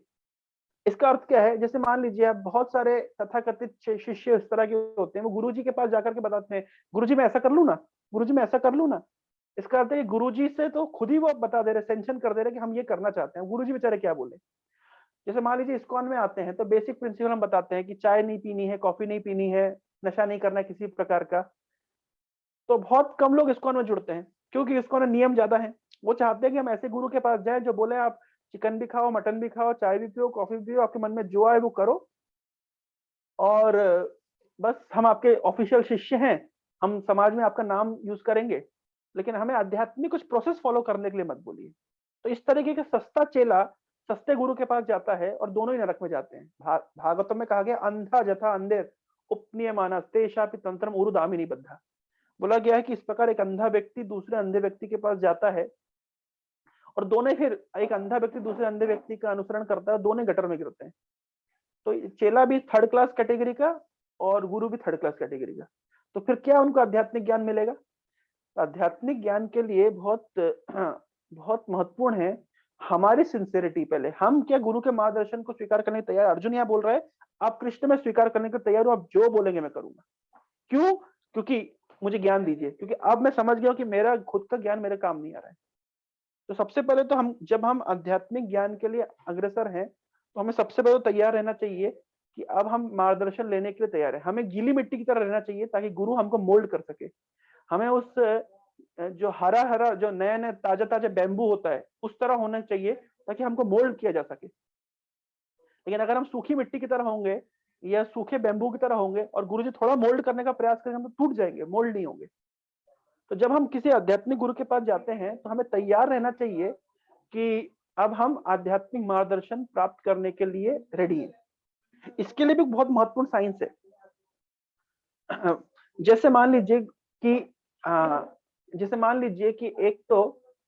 इसका अर्थ क्या है? जैसे मान लीजिए आप बहुत सारे तथाकथित शिष्य इस तरह के होते हैं, वो गुरुजी के पास जाकर के बताते हैं, गुरुजी मैं ऐसा कर लूं ना, गुरुजी मैं ऐसा कर लूं ना। इसका अर्थ है कि गुरुजी से तो खुद ही वो बता दे रहे, सेंशन कर दे रहे कि हम ये करना चाहते हैं, गुरुजी बेचारे क्या बोले। जैसे मान लीजिए इस्कॉन में आते हैं तो बेसिक प्रिंसिपल हम बताते हैं कि चाय नहीं पीनी है, कॉफी नहीं पीनी है, नशा नहीं करना है किसी प्रकार का। तो बहुत कम लोग इस्कॉन में जुड़ते हैं, क्योंकि इस्कॉन में नियम ज्यादा है। वो चाहते हैं कि हम ऐसे गुरु के पास जाएं जो बोले आप चिकन भी खाओ, मटन भी खाओ, चाय भी पियो, कॉफी भी पियो, आपके मन में जो आए वो करो, और बस हम आपके ऑफिशियल शिष्य हैं, हम समाज में आपका नाम यूज करेंगे, लेकिन हमें आध्यात्मिक कुछ प्रोसेस फॉलो करने के लिए मत बोलिए। तो इस तरीके का सस्ता चेला सस्ते गुरु के पास जाता है और दोनों ही नरक में जाते हैं। भागवतम में कहा गया अंधा जथा अंधेर उपनियमाना तेषापि तंत्रम उरुदामिनी बद्धा। बोला गया है कि इस प्रकार एक अंधा व्यक्ति दूसरे अंधे व्यक्ति के पास जाता है और दोनों फिर, एक अंधा व्यक्ति दूसरे अंधे व्यक्ति का अनुसरण करता है, दोनों गटर में गिरते हैं। तो चेला भी थर्ड क्लास कैटेगरी का और गुरु भी थर्ड क्लास कैटेगरी का। तो फिर क्या उनको आध्यात्मिक ज्ञान मिलेगा? आध्यात्मिक ज्ञान के लिए बहुत बहुत महत्वपूर्ण है हमारी सिंसेरिटी। पहले हम क्या गुरु के मार्गदर्शन को स्वीकार करने के तैयार? अर्जुन यहाँ बोल रहा है आप कृष्ण में स्वीकार करने के तैयार हो, आप जो बोलेंगे मैं करूंगा। क्यों? क्योंकि मुझे ज्ञान दीजिए, क्योंकि अब मैं समझ गया कि मेरा खुद का ज्ञान मेरे काम नहीं आ रहा है। तो सबसे पहले तो हम, जब हम आध्यात्मिक ज्ञान के लिए अग्रसर हैं, तो हमें सबसे पहले तो तैयार रहना चाहिए कि अब हम मार्गदर्शन लेने के लिए तैयार है। हमें गीली मिट्टी की तरह रहना चाहिए ताकि गुरु हमको मोल्ड कर सके। हमें उस जो हरा हरा, जो नया नया ताजा ताजा बैम्बू होता है, उस तरह होना चाहिए ताकि हमको मोल्ड किया जा सके। लेकिन अगर हम सूखी मिट्टी की तरह होंगे या सूखे बैम्बू की तरह होंगे और गुरुजी थोड़ा मोल्ड करने का प्रयास करेंगे, हम तो टूट जाएंगे, मोल्ड नहीं होंगे। तो जब हम किसी आध्यात्मिक गुरु के पास जाते हैं तो हमें तैयार रहना चाहिए कि अब हम आध्यात्मिक मार्गदर्शन प्राप्त करने के लिए रेडी हैं। इसके लिए भी बहुत महत्वपूर्ण साइंस है। जैसे मान लीजिए कि जैसे मान लीजिए कि एक तो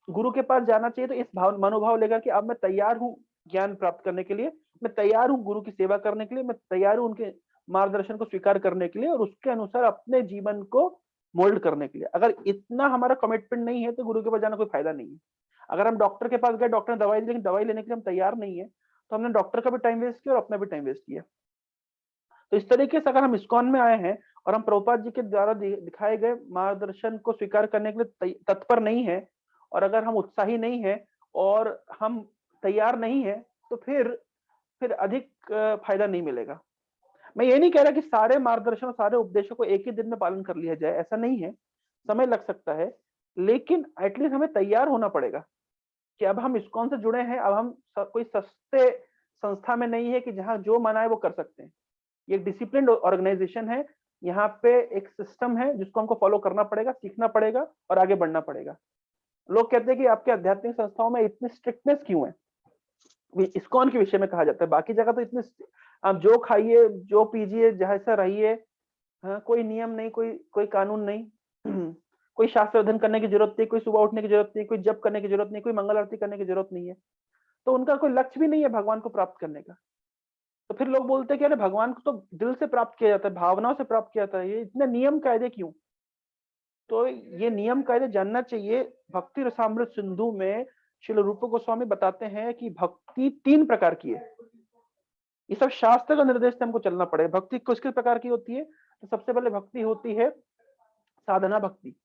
गुरु के पास जाना चाहिए तो इस भाव मनोभाव लेकर कि अब मैं तैयार हूं ज्ञान प्राप्त करने के लिए, मैं तैयार हूं गुरु की सेवा करने के लिए, मैं तैयार हूं उनके मार्गदर्शन को स्वीकार करने के लिए और उसके अनुसार अपने जीवन को मोल्ड करने के लिए। अगर इतना हमारा कमिटमेंट नहीं है तो गुरु के पास जाना कोई फायदा नहीं है। अगर हम डॉक्टर के पास गए, डॉक्टर ने दवाई दी, लेकिन दवाई लेने के लिए हम तैयार नहीं है, तो हमने डॉक्टर का भी टाइम वेस्ट किया और अपना भी टाइम वेस्ट किया। तो इस तरीके से अगर हम इस्कॉन में आए हैं और हम प्रभुपाद जी के द्वारा दिखाए गए मार्गदर्शन को स्वीकार करने के लिए तत्पर नहीं है, और अगर हम उत्साही नहीं है और हम तैयार नहीं है, तो फिर अधिक फायदा नहीं मिलेगा। मैं ये नहीं कह रहा कि सारे मार्गदर्शन और सारे उपदेशों को एक ही दिन में पालन कर लिया जाए, ऐसा नहीं है, समय लग सकता है, लेकिन एटलीस्ट हमें तैयार होना पड़ेगा कि अब हम इस्कॉन से जुड़े हैं। अब हम कोई सस्ते संस्था में नहीं है कि जहां जो मना है वो कर सकते हैं। ये डिसिप्लिन्ड ऑर्गेनाइजेशन है, यहाँ पे एक सिस्टम है जिसको हमको फॉलो करना पड़ेगा, सीखना पड़ेगा और आगे बढ़ना पड़ेगा। लोग कहते हैं कि आपके आध्यात्मिक संस्थाओं में इतनी स्ट्रिक्टनेस क्यों है? इस्कॉन के विषय में कहा जाता है, बाकी जगह तो इतने आप जो खाइए जो पीजिए जैसा रहिए, हाँ, कोई नियम नहीं, कोई कोई कानून नहीं, कोई शास्त्र अध्ययन करने की जरूरत नहीं, कोई सुबह उठने की जरूरत नहीं, कोई जप करने की जरूरत नहीं, कोई मंगल आरती करने की जरूरत नहीं है। तो उनका कोई लक्ष्य भी नहीं है भगवान को प्राप्त करने का। तो फिर लोग बोलते हैं कि अरे भगवान को तो दिल से प्राप्त किया जाता है, भावनाओं से प्राप्त किया जाता है, ये इतने नियम कायदे क्यों? तो ये नियम कायदे जानना चाहिए। भक्ति रसामृत सिंधु में श्रील रूप गोस्वामी बताते हैं कि भक्ति 3 प्रकार की है। ये सब शास्त्र का निर्देश से हमको चलना पड़ेगा। भक्ति किस किस प्रकार की होती है? तो सबसे पहले भक्ति होती है साधना भक्ति,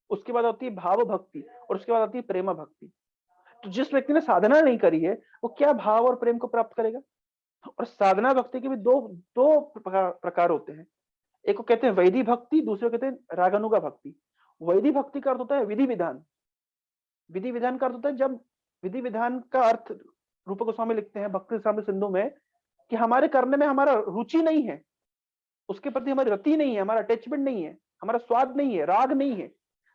उसके बाद होती है भाव भक्ति और उसके बाद आती है प्रेम भक्ति। तो जिस व्यक्ति ने साधना नहीं करी है वो क्या भाव और प्रेम को प्राप्त करेगा? और साधना भक्ति के भी दो दो प्रकार होते हैं। एक को कहते हैं वैदिक भक्ति, दूसरे को कहते हैं रागानुगा भक्ति। वैदिक भक्ति का अर्थ होता है विधि विधान। विधि विधान का अर्थ होता है, जब विधि विधान का अर्थ रूप गोस्वामी लिखते हैं भक्ति रसामृत सिंधु में कि हमारे करने में हमारा रुचि नहीं है, उसके प्रति हमारी रति नहीं है, हमारा अटैचमेंट नहीं है, हमारा स्वाद नहीं है, राग नहीं है,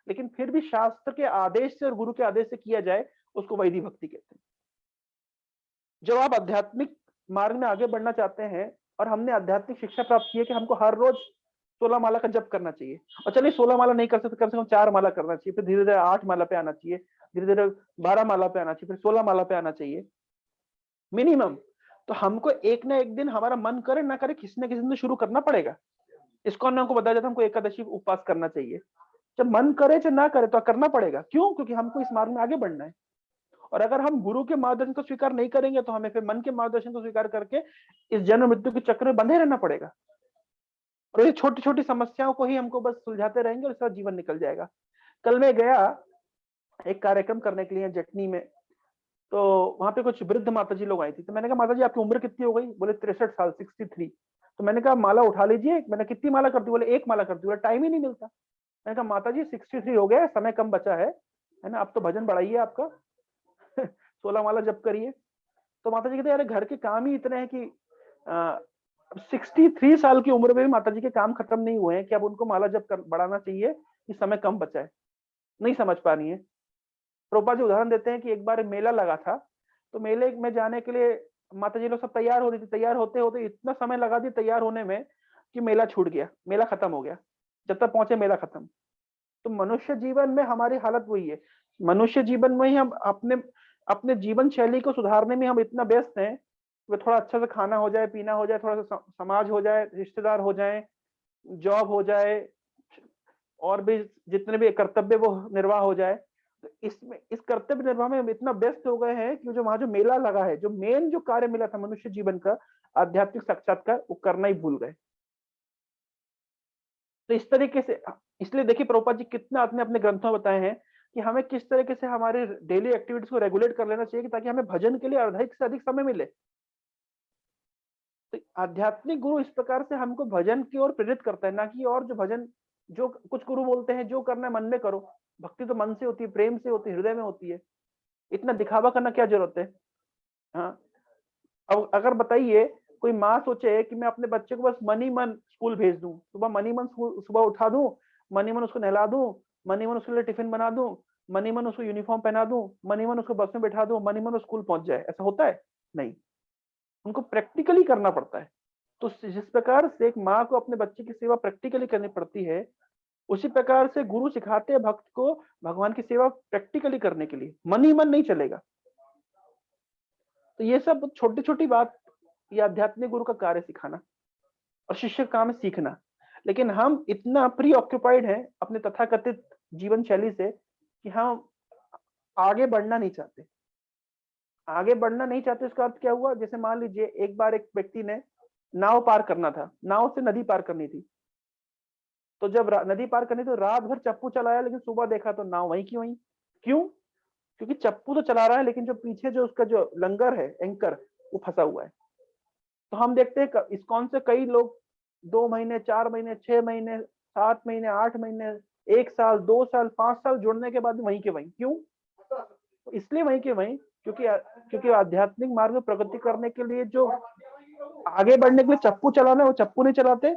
लेकिन फिर भी शास्त्र के आदेश से और गुरु के आदेश से किया जाए, उसको वैदिक भक्ति कहते हैं। जब आप आध्यात्मिक मार्ग में आगे बढ़ना चाहते हैं और हमने आध्यात्मिक शिक्षा प्राप्त की है कि हमको हर रोज 16 माला का जप करना चाहिए, और चलिए 16 माला नहीं कर सकते, कम से कम 4 माला करना चाहिए, फिर धीरे धीरे 8 माला पे आना चाहिए, धीरे धीरे 12 माला पे आना चाहिए, फिर 16 माला पे आना चाहिए मिनिमम। तो हमको एक ना एक दिन हमारा मन करे ना करे, किसी ना किसी दिन शुरू करना पड़ेगा। इसको हमको बताया जाता है हमको एकादशी उपवास करना चाहिए, जब मन करे चाहे ना करे तो करना पड़ेगा। क्यों? क्योंकि हमको इस मार्ग में आगे बढ़ना है। और अगर हम गुरु के मार्गदर्शन को स्वीकार नहीं करेंगे तो हमें फिर मन के मार्गदर्शन को स्वीकार करके इस जन्म मृत्यु के चक्र में बंधे रहना पड़ेगा। और ये छोटी छोटी समस्याओं को ही हमको बस सुलझाते रहेंगे और इसका जीवन निकल जाएगा। कल मैं गया एक कार्यक्रम करने के लिए जटनी में, तो वहां पे कुछ वृद्ध माताजी लोग आई थी। तो मैंने कहा माताजी आपकी उम्र कितनी हो गई? बोले 63 साल, 63। तो मैंने कहा माला उठा लीजिए। मैंने कितनी माला करती? बोले एक माला करती। बोले टाइम ही नहीं मिलता। मैंने कहा माताजी 63 हो गया, समय कम बचा है ना, अब तो भजन बढ़ाइए आपका 16 माला जप करिए। तो माताजी कहते यार घर के काम ही इतने हैं कि 63 साल की उम्र में भी माताजी के काम खत्म नहीं हुए हैं कि अब उनको माला जप बढ़ाना चाहिए कि समय कम बचा है। नहीं समझ पा रही है। प्रभुपाद जी उदाहरण देते हैं कि एक बार मेला लगा था, तो मेले में जाने के लिए माताजी लोग सब तैयार हो रही थी। तैयार होते होते इतना समय लगा दिया तैयार होने में कि मेला छूट गया, मेला खत्म हो गया। जब तक पहुंचे मेला खत्म। तो मनुष्य जीवन में हमारी हालत वही है। मनुष्य जीवन में ही हम अपने अपने जीवन शैली को सुधारने में हम इतना व्यस्त हैं कि थोड़ा अच्छा से खाना हो जाए, पीना हो जाए, थोड़ा सा समाज हो जाए, रिश्तेदार हो जाए, जॉब हो जाए, और भी जितने भी कर्तव्य वो निर्वाह हो जाए। तो इसमें इस कर्तव्य निर्वाह में हम इतना व्यस्त हो गए हैं कि जो वहां जो मेला लगा है, जो मेन जो कार्य मिला था मनुष्य जीवन का, आध्यात्मिक साक्षात्कार, वो करना ही भूल गए। तो इस तरीके से, इसलिए देखिए प्रभुपाद जी कितना आपने अपने ग्रंथों में बताए हैं कि हमें किस तरीके से हमारे डेली एक्टिविटीज को रेगुलेट कर लेना चाहिए ताकि हमें भजन के लिए अधिक से अधिक समय मिले। तो आध्यात्मिक गुरु इस प्रकार से हमको भजन की ओर प्रेरित करता है, ना कि और जो भजन, जो कुछ गुरु बोलते हैं जो करना है मन में करो। भक्ति तो मन से होती है, प्रेम से होती है, हृदय में होती है। इतना दिखावा करना क्या जरूरत है? हाँ, अब अगर बताइए कोई माँ सोचे कि मैं अपने बच्चे को बस मन ही मन स्कूल भेज दूं, सुबह मन ही मन सुबह उठा दूं, मन ही मन उसको नहला दूं, मन ही मन उसके लिए टिफिन बना दूं, मन ही मन उसको यूनिफॉर्म पहना दूं, मन ही मन उसको बस में बैठा दूं, मन ही मन स्कूल पहुंच जाए, ऐसा होता है? नहीं, उनको प्रैक्टिकली करना पड़ता है। तो जिस प्रकार से एक माँ को अपने बच्चे की सेवा प्रैक्टिकली करनी पड़ती है, उसी प्रकार से गुरु सिखाते हैं भक्त को भगवान की सेवा प्रैक्टिकली करने के लिए। मन ही मन नहीं चलेगा। तो ये सब छोटी छोटी बात, ये आध्यात्मिक गुरु का कार्य सिखाना और शिष्य का काम है सीखना। लेकिन हम इतना प्री ऑक्यूपाइड हैं अपने तथाकथित जीवन शैली से कि हम आगे बढ़ना नहीं चाहते। आगे बढ़ना नहीं चाहते इसका अर्थ क्या हुआ? जैसे मान लीजिए एक बार एक व्यक्ति ने नाव पार करना था, नाव से नदी पार करनी थी। तो जब नदी पार करनी तो रात भर चप्पू चलाया, लेकिन सुबह देखा तो नाव वहीं की वहीं। क्यों? क्योंकि चप्पू तो चला रहा है लेकिन जो पीछे जो उसका जो लंगर है, एंकर, वो फंसा हुआ है। तो हम देखते हैं इस्कॉन से कई लोग 2 महीने, 4 महीने, 6 महीने, 7 महीने, 8 महीने, 1 साल, 2 साल, 5 साल जुड़ने के बाद वहीं के वहीं। क्यों? इसलिए वहीं के वहीं क्योंकि आध्यात्मिक मार्ग में प्रगति करने के लिए जो आगे बढ़ने के लिए चप्पू चलाना है वो चप्पू नहीं चलाते,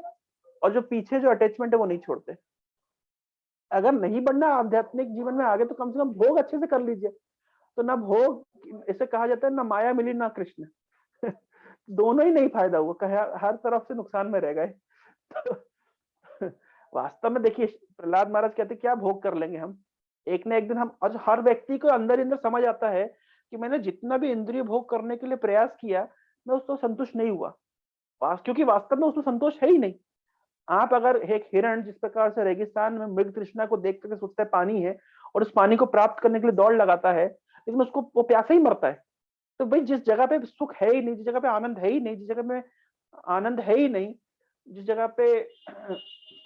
और जो पीछे जो अटैचमेंट है वो नहीं छोड़ते। अगर नहीं बढ़ना आध्यात्मिक जीवन में आगे तो कम से कम भोग अच्छे से कर लीजिए। तो ना भोग, इसे कहा जाता है ना माया मिली ना कृष्ण दोनों ही नहीं फायदा हुआ, हर तरफ से नुकसान में रह गए। वास्तव में देखिए प्रहलाद महाराज कहते क्या भोग कर लेंगे हम, एक ना एक दिन हम, और हर व्यक्ति को अंदर ही अंदर समझ आता है कि मैंने जितना भी इंद्रिय भोग करने के लिए प्रयास किया, मैं उसको संतुष्ट नहीं हुआ, क्योंकि वास्तव में उसको संतोष है ही नहीं। आप अगर एक हिरण जिस प्रकार से रेगिस्तान में मृग तृष्णा को देख करके सोचता है पानी है, और उस पानी को प्राप्त करने के लिए दौड़ लगाता है, लेकिन उसको वो प्यासा ही मरता है। तो भाई जिस जगह पे सुख है ही नहीं, जिस जगह पे आनंद है ही नहीं, जिस जगह में आनंद है ही नहीं, जिस जगह पे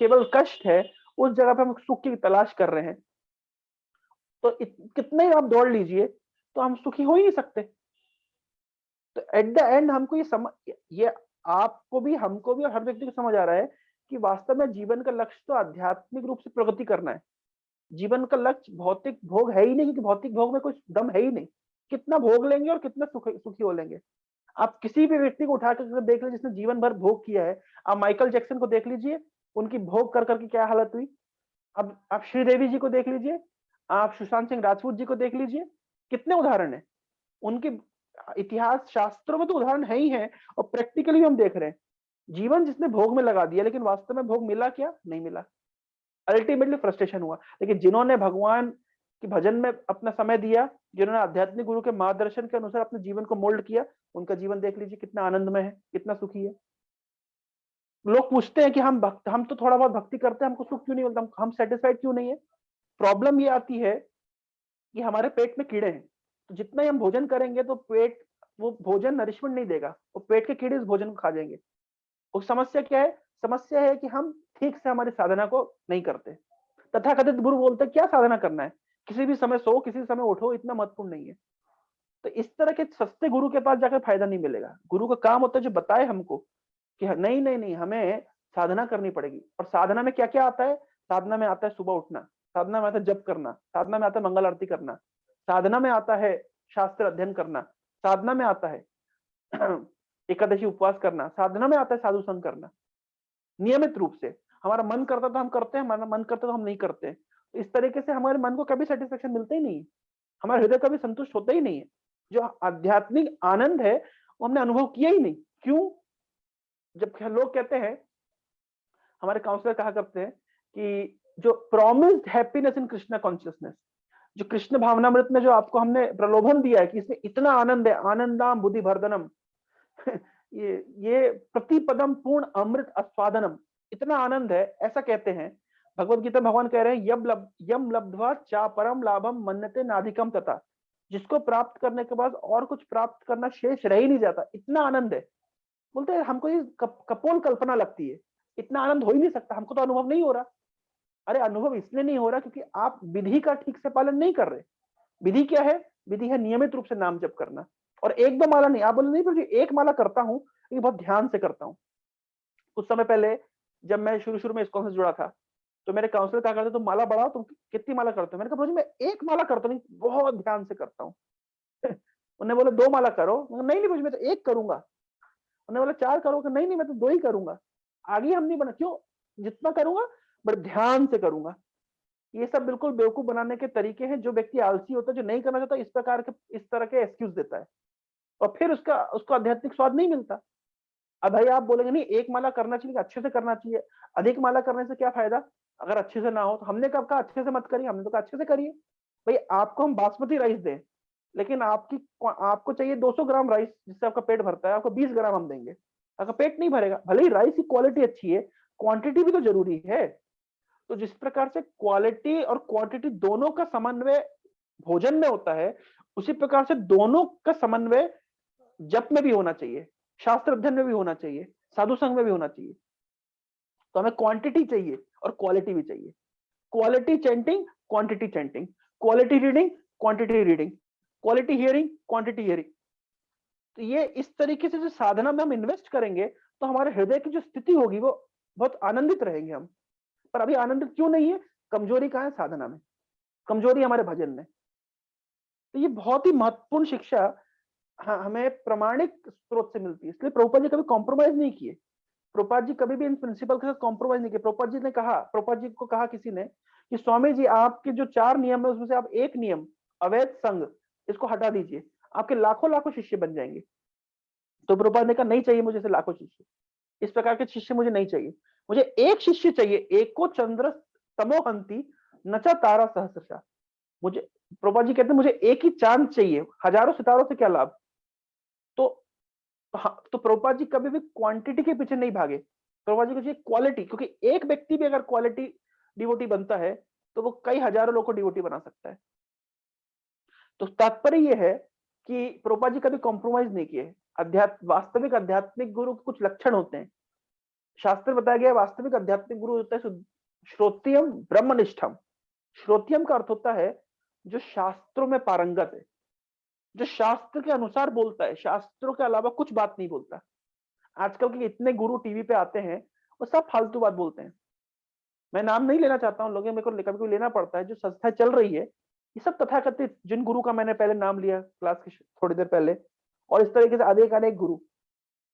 केवल कष्ट है, उस जगह पे हम सुख की तलाश कर रहे हैं। तो कितने ही आप दौड़ लीजिए तो हम सुखी हो ही नहीं सकते। तो एट द एंड हमको ये आपको भी, हमको भी, और हर व्यक्ति को समझ आ रहा है कि वास्तव में जीवन का लक्ष्य तो आध्यात्मिक रूप से प्रगति करना है। जीवन का लक्ष्य भौतिक भोग है ही नहीं, क्योंकि भौतिक भोग में कुछ दम है ही नहीं। कितना भोग लेंगे और कितना सुखी हो लेंगे। आप किसी भी व्यक्ति को उठा कर देख लीजिए जिसने जीवन भर भोग किया है। आप माइकल जैक्सन को देख लीजिए, उनकी भोग कर करके क्या हालत हुई। अब आप श्रीदेवी जी को देख लीजिए, आप सुशांत सिंह राजपूत जी को देख लीजिए, कितने उदाहरण है उनके। इतिहास शास्त्रों में तो उदाहरण है ही है, और प्रैक्टिकली हम देख रहे हैं। जीवन जिसने भोग में लगा दिया, लेकिन वास्तव में भोग मिला क्या? नहीं मिला। अल्टीमेटली फ्रस्ट्रेशन हुआ। लेकिन जिन्होंने भगवान के भजन में अपना समय दिया, जिन्होंने आध्यात्मिक गुरु के मार्गदर्शन के अनुसार अपने जीवन को मोल्ड किया, उनका जीवन देख लीजिए कितना आनंदमय है, कितना सुखी है। लोग पूछते हैं कि हम तो थोड़ा बहुत भक्ति करते हैं, हमको सुख क्यों नहीं मिलता, हम सेटिस्फाइड क्यों नहीं है? प्रॉब्लम ये आती है कि हमारे पेट में कीड़े हैं। तो जितना ही हम भोजन करेंगे तो पेट, वो भोजन नरिशमेंट नहीं देगा, वो पेट के कीड़े उस भोजन को खा जाएंगे। और समस्या क्या है? समस्या है कि हम ठीक से हमारी साधना को नहीं करते। तथाकथित गुरु बोलते हैं क्या साधना करना है, किसी भी समय सो, किसी भी समय उठो, इतना महत्वपूर्ण नहीं है। तो इस तरह के सस्ते गुरु के पास जाकर फायदा नहीं मिलेगा। गुरु का काम होता है जो बताए हमको कि नहीं नहीं नहीं, हमें साधना करनी पड़ेगी। और साधना में क्या क्या आता है? साधना में आता है सुबह उठना, साधना में आता है जप करना, साधना में आता है मंगल आरती करना, साधना में आता है शास्त्र अध्ययन करना, साधना में आता है एकादशी उपवास करना, साधना में आता है साधु संग करना। नियमित रूप से हमारा मन करता तो हम करते हैं, हमारा मन करता तो हम नहीं करते हैं। तो इस तरीके से हमारे मन को कभी सेटिस्फेक्शन मिलता ही नहीं है, हमारा हृदय कभी संतुष्ट होता ही नहीं है। जो आध्यात्मिक आनंद है वो हमने अनुभव किया ही नहीं। क्यों? जब लोग कहते हैं, हमारे काउंसलर कहा करते हैं कि जो promised happiness in Krishna consciousness, जो कृष्ण भावनामृत में जो आपको हमने प्रलोभन दिया है कि इसमें इतना आनंद है, आनंदाम बुद्धि वर्धनम ये प्रतिपदम पूर्ण अमृत आस्वादनम, इतना आनंद है, ऐसा कहते हैं। भगवत गीता भगवान कह रहे हैं यम लब्ध्वा चा परम लाभम मन्यते नाधिकम तथा, जिसको प्राप्त करने के बाद और कुछ प्राप्त करना शेष रह ही नहीं जाता, इतना आनंद है। बोलते हैं हमको ये कपोल कल्पना लगती है, इतना आनंद हो ही नहीं सकता, हमको तो अनुभव नहीं हो रहा। अरे अनुभव इसलिए नहीं हो रहा क्योंकि आप विधि का ठीक से पालन नहीं कर रहे। विधि क्या है? विधि है नियमित रूप से नाम जप करना। और एक दो माला नहीं, आप बोले नहीं प्रभु जी एक माला करता हूँ, ये बहुत ध्यान से करता हूँ। कुछ समय पहले जब मैं शुरू शुरू में इस्कॉन से जुड़ा था, तो मेरे काउंसलर कहा करते तुम माला बढ़ाओ, तुम कितनी माला करते हो? मैंने कहा प्रभु जी मैं एक माला करता नहीं, बहुत ध्यान से करता हूँ। उन्होंने बोला 2 माला करो। नहीं नहीं प्रभु जी मैं तो 1 करूंगा। उन्होंने बोला 4 करोगे? नहीं नहीं मैं तो 2 ही करूंगा। आगे हम नहीं बना। क्यों? जितना करूंगा बड़े ध्यान से करूंगा। ये सब बिल्कुल बेवकूफ बनाने के तरीके हैं। जो व्यक्ति आलसी होता है, जो नहीं करना चाहता, इस तरह के एक्सक्यूज देता है और फिर उसका उसको आध्यात्मिक स्वाद नहीं मिलता। अब भाई आप बोलेंगे नहीं एक माला करना चाहिए, अच्छे से करना चाहिए, अधिक माला करने से क्या फायदा अगर अच्छे से ना हो? तो हमने कब कहा अच्छे से मत करिए? हमने तो कहा अच्छे से करिए। भाई आपको हम बासमती राइस दें, लेकिन आपको चाहिए 200 ग्राम राइस जिससे आपका पेट भरता है, आपको 20 ग्राम हम देंगे, आपका पेट नहीं भरेगा। भले ही राइस की क्वालिटी अच्छी है, क्वांटिटी भी तो जरूरी है। तो जिस प्रकार से क्वालिटी और क्वांटिटी दोनों का समन्वय भोजन में होता है, उसी प्रकार से दोनों का समन्वय जप में भी होना चाहिए, शास्त्र अध्ययन में भी होना चाहिए, साधु संघ में भी होना चाहिए। तो हमें क्वांटिटी चाहिए और क्वालिटी भी चाहिए। Quality chanting, quantity chanting, quality reading, quantity reading, quality hearing, quantity hearing. तो ये इस तरीके से जो साधना में हम इन्वेस्ट करेंगे तो हमारे हृदय की जो स्थिति होगी वो बहुत आनंदित रहेंगे हम। पर अभी आनंदित क्यों नहीं है? कमजोरी कहाँ है? साधना में कमजोरी, हमारे भजन में। तो ये बहुत ही महत्वपूर्ण शिक्षा हमें प्रमाणिक स्रोत से मिलती है। इसलिए प्रभुपाद जी कभी कॉम्प्रोमाइज नहीं किए। प्रभुपाद जी कभी भी इन प्रिंसिपल के साथ कॉम्प्रोमाइज नहीं किया। प्रभुपाद जी को कहा किसी ने कि स्वामी जी आपके जो 4 नियम है उसमें से आप एक नियम अवैध संग इसको हटा दीजिए, आपके लाखों लाखों शिष्य बन जाएंगे। तो प्रभुपाद ने कहा नहीं चाहिए मुझे ऐसे लाखों शिष्य, इस प्रकार के शिष्य मुझे नहीं चाहिए, मुझे एक शिष्य चाहिए। एक को चंद्र तमोहंती नचा तारा सहस्रशा। मुझे प्रभुपाद जी कहते हैं मुझे एक ही चांद चाहिए, हजारों सितारों से क्या लाभ। तो हाँ, तो प्रभुपाद जी कभी भी क्वांटिटी के पीछे नहीं भागे। प्रभुपाद जी को चाहिए क्वालिटी, क्योंकि एक व्यक्ति भी अगर क्वालिटी डिवोटी बनता है तो वो कई हजारों लोगों को डिवोटी बना सकता है। तो तात्पर्य ये है कि प्रभुपाद जी कभी कॉम्प्रोमाइज नहीं किए। वास्तविक आध्यात्मिक गुरु के कुछ लक्षण होते हैं, शास्त्र में बताया गया है। वास्तविक आध्यात्मिक गुरु होता है श्रोतियम ब्रह्मनिष्ठम। श्रोतियम का अर्थ होता है जो शास्त्रों में पारंगत है, जो शास्त्र के अनुसार बोलता है, शास्त्रों के अलावा कुछ बात नहीं बोलता। आजकल के इतने गुरु टीवी पे आते हैं, वो सब फालतू बात बोलते हैं। मैं नाम नहीं लेना चाहता हूँ, लोगों मेरे को कभी कभी लेना पड़ता है। जो संस्था चल रही है, ये सब तथाकथित जिन गुरु का मैंने पहले नाम लिया क्लास के थोड़ी देर पहले, और इस तरीके से अनेक अनेक गुरु,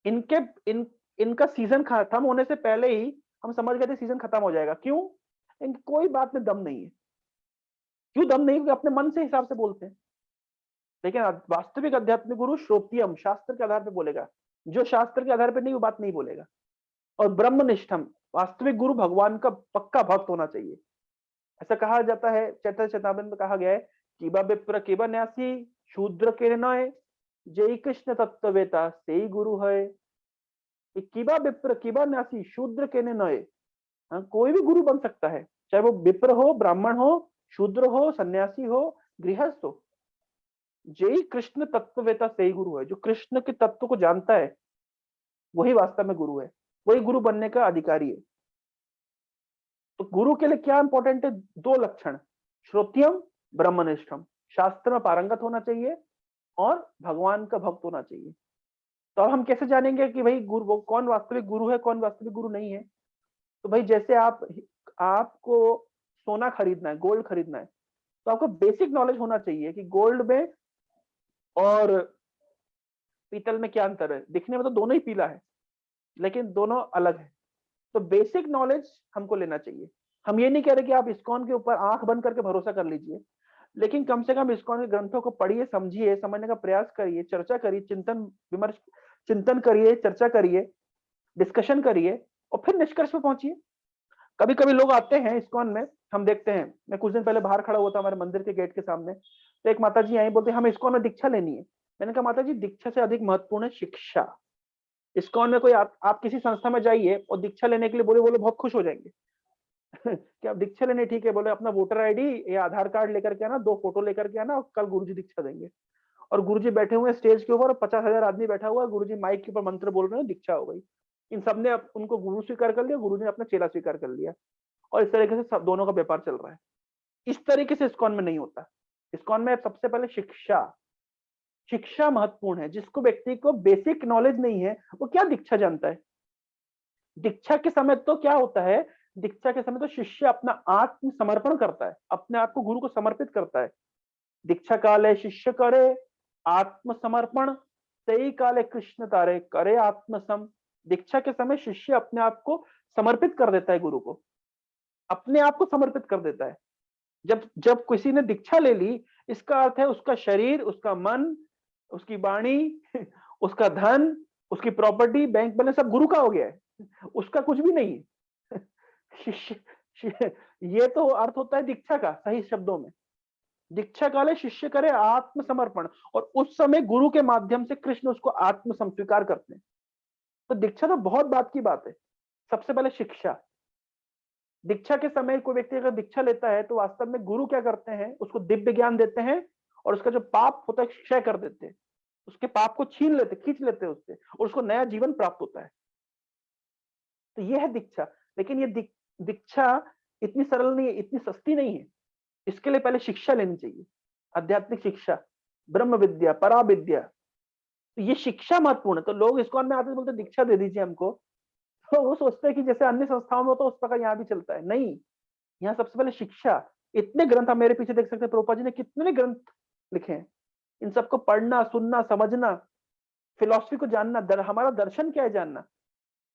इनके इन इनका सीजन खत्म होने से पहले ही हम समझ गए थे सीजन खत्म हो जाएगा। क्यों? इनकी कोई बात में दम नहीं है। क्यों दम नहीं? क्योंकि अपने मन से हिसाब से बोलते हैं। लेकिन वास्तविक आध्यात्मिक गुरु श्रोतियम, शास्त्र के आधार पर बोलेगा। जो शास्त्र के आधार पर नहीं, वो बात नहीं बोलेगा। और ब्रह्मनिष्ठम, वास्तविक गुरु भगवान का पक्का भक्त होना चाहिए। ऐसा कहा जाता है, चैतन्य चेतावनी में कहा गया है, किबा विप्र किबा न्यासी शूद्र के नय, जय कृष्ण तत्ववेता से ही गुरु है। किबा विप्र किबा न्यासी शूद्र के नय, कोई भी गुरु बन सकता है, चाहे वो विप्र हो, ब्राह्मण हो, शूद्र हो, सन्यासी हो, गृहस्थ हो। जेई कृष्ण तत्ववेता से ही गुरु है। जो कृष्ण के तत्व को जानता है वही वास्तव में गुरु है, वही गुरु बनने का अधिकारी है। तो गुरु के लिए क्या इंपॉर्टेंट है? दो लक्षण, श्रोत्यम ब्रह्मनिष्ठम, शास्त्र में पारंगत होना चाहिए और भगवान का भक्त होना चाहिए। तो अब हम कैसे जानेंगे कि भाई गुरु, वो कौन वास्तविक गुरु है, कौन वास्तविक गुरु नहीं है? तो भाई जैसे आपको सोना खरीदना है, गोल्ड खरीदना है, तो आपको बेसिक नॉलेज होना चाहिए कि गोल्ड में और पीतल में क्या अंतर है। दिखने में तो दोनों ही पीला है, लेकिन दोनों अलग है। तो बेसिक नॉलेज हमको लेना चाहिए। हम ये नहीं कह रहे कि आप इस्कॉन के ऊपर आंख बंद करके भरोसा कर लीजिए, लेकिन कम से कम इस्कॉन के ग्रंथों को पढ़िए, समझिए, समझने का प्रयास करिए, चर्चा करिए, चिंतन करिए, चर्चा करिए, डिस्कशन करिए और फिर निष्कर्ष पे पहुंचिए। कभी कभी लोग आते हैं इस्कॉन में, हम देखते हैं, मैं कुछ दिन पहले बाहर खड़ा हुआ था हमारे मंदिर के गेट के सामने, तो एक माता जी आई, बोलते हमें इस्कॉन में दीक्षा लेनी है। मैंने कहा माता जी, दीक्षा से अधिक महत्वपूर्ण है शिक्षा। इस्कॉन में कोई आप किसी संस्था में जाइए और दीक्षा लेने के लिए बोले बोले बहुत खुश हो जाएंगे कि आप दीक्षा लेने, ठीक है, बोले अपना वोटर आईडी या आधार कार्ड लेकर के आना, 2 फोटो लेकर के आना और कल गुरुजी दीक्षा देंगे। और गुरुजी बैठे हुए स्टेज के ऊपर, 50,000 आदमी बैठा हुआ है, गुरुजी माइक के ऊपर मंत्र बोल रहे हैं, दीक्षा हो गई। इन सब ने उनको गुरु स्वीकार कर लिया, गुरु ने अपना चेला स्वीकार कर लिया, और इस तरीके से सब दोनों का व्यापार चल रहा है। इस तरीके से इस्कॉन में नहीं होता। इस्कॉन में सबसे पहले शिक्षा, शिक्षा महत्वपूर्ण है। जिसको व्यक्ति को बेसिक नॉलेज नहीं है, वो क्या दीक्षा जानता है? दीक्षा के समय तो क्या होता है, दीक्षा के समय तो शिष्य अपना आत्म समर्पण करता है, अपने आप को गुरु को समर्पित करता है। दीक्षा काले शिष्य करे आत्म समर्पण, तेई काले कृष्ण तारे करे आत्मसम। दीक्षा के समय शिष्य अपने आप को समर्पित कर देता है गुरु को, अपने आप को समर्पित कर देता है। जब जब किसी ने दीक्षा ले ली, इसका अर्थ है उसका शरीर, उसका मन, उसकी वाणी उसका धन, उसकी प्रॉपर्टी, बैंक बैलेंस सब गुरु का हो गया है, उसका कुछ भी नहीं है। शिष्य ये तो अर्थ होता है दीक्षा का सही शब्दों में। दीक्षा काले शिष्य करे आत्मसमर्पण, और उस समय गुरु के माध्यम से कृष्ण उसको आत्म स्वीकार करते हैं। तो दीक्षा तो बहुत बात की बात है। सबसे पहले शिक्षा, दीक्षा के समय कोई व्यक्ति अगर दीक्षा लेता है तो वास्तव में गुरु क्या करते हैं, उसको दिव्य ज्ञान देते हैं और उसका जो पाप होता है क्षय कर देते हैं, उसके पाप को छीन लेते, खींच लेते हैं उससे, और उसको नया जीवन प्राप्त होता है। तो ये है दीक्षा। लेकिन ये दीक्षा इतनी सरल नहीं है, इतनी सस्ती नहीं है। इसके लिए पहले शिक्षा लेनी चाहिए, आध्यात्मिक शिक्षा, ब्रह्म विद्या, परा विद्या। तो ये शिक्षा महत्वपूर्ण है। तो लोग इस्कॉन में आते हैं, बोलते दीक्षा दे दीजिए हमको, तो वो सोचते हैं कि जैसे अन्य संस्थाओं में होता है उस प्रकार यहाँ भी चलता है। नहीं, यहाँ सबसे पहले शिक्षा। इतने ग्रंथ आप मेरे पीछे देख सकते हैं, प्रभुपाद जी ने कितने ग्रंथ लिखे हैं। इन सबको पढ़ना, सुनना, समझना, फिलॉसफी को जानना, हमारा दर्शन क्या है जानना।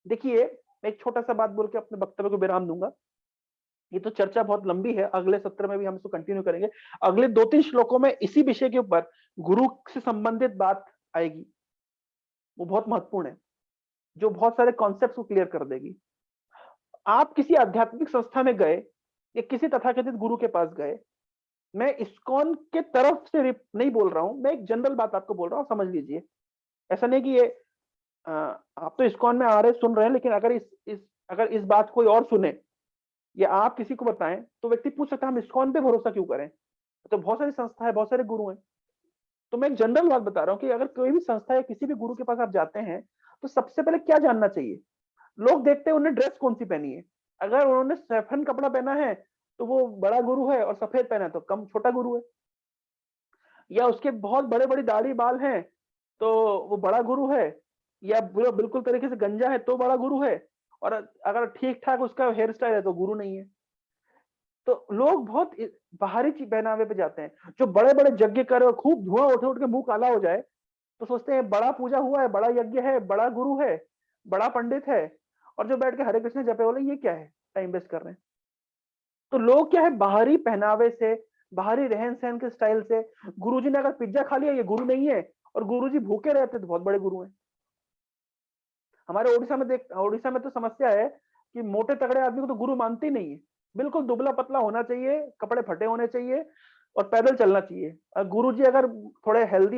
देखिए, मैं एक छोटा सा बात बोल के अपने वक्तव्य को विराम दूंगा। ये तो चर्चा बहुत लंबी है, अगले सत्र में भी हम इसको कंटिन्यू करेंगे। अगले 2-3 श्लोकों में इसी विषय के ऊपर गुरु से संबंधित बात आएगी, वो बहुत महत्वपूर्ण है, जो बहुत सारे कॉन्सेप्ट्स को क्लियर कर देगी। आप किसी आध्यात्मिक संस्था में गए या किसी तथाकथित गुरु के पास गए, मैं इस्कॉन के तरफ से नहीं बोल रहा हूं, मैं एक जनरल बात आपको बोल रहा हूं, समझ लीजिए। ऐसा नहीं कि ये आप तो इस्कॉन में आ रहे सुन रहे हैं, लेकिन अगर इस बात कोई और सुने या आप किसी को बताएं तो व्यक्ति पूछ सकता है हम इस्कॉन पे भरोसा क्यों करें, तो बहुत सारी संस्था है, बहुत सारे गुरु हैं। तो मैं एक जनरल बात बता रहा हूं कि अगर कोई भी संस्था या किसी भी गुरु के पास आप जाते हैं तो सबसे पहले क्या जानना चाहिए। लोग देखते हैं उन्होंने ड्रेस कौन सी पहनी है, अगर उन्होंने सैफरन कपड़ा पहना है तो वो बड़ा गुरु है, और सफेद पहना है तो कम छोटा गुरु है। या उसके बहुत बड़े बड़ी दाढ़ी बाल हैं तो वो बड़ा गुरु है, या बिल्कुल तरीके से गंजा है तो बड़ा गुरु है, और अगर ठीक ठाक उसका हेयर स्टाइल है तो गुरु नहीं है। तो लोग बहुत बाहरी चीज पहनावे पे जाते हैं। जो बड़े बड़े यज्ञ करे और खूब धुआं उठ उठ के मुंह काला हो जाए तो सोचते हैं बड़ा पूजा हुआ है, बड़ा यज्ञ है, बड़ा गुरु है, बड़ा पंडित है, और जो बैठ के हरे कृष्ण जपे बोले ये क्या है, टाइम वेस्ट कर रहे हैं। तो लोग क्या है, बाहरी पहनावे से, बाहरी रहन सहन के स्टाइल से, गुरुजी ने अगर पिज्जा खा लिया ये गुरु नहीं है, और गुरुजी भूखे रहते तो बहुत बड़े गुरु हैं। हमारे उड़ीसा में तो समस्या है कि मोटे तगड़े आदमी को तो गुरु मानते ही नहीं है। बिल्कुल दुबला पतला होना चाहिए, कपड़े फटे होने चाहिए और पैदल चलना चाहिए। और गुरुजी अगर थोड़े हेल्थ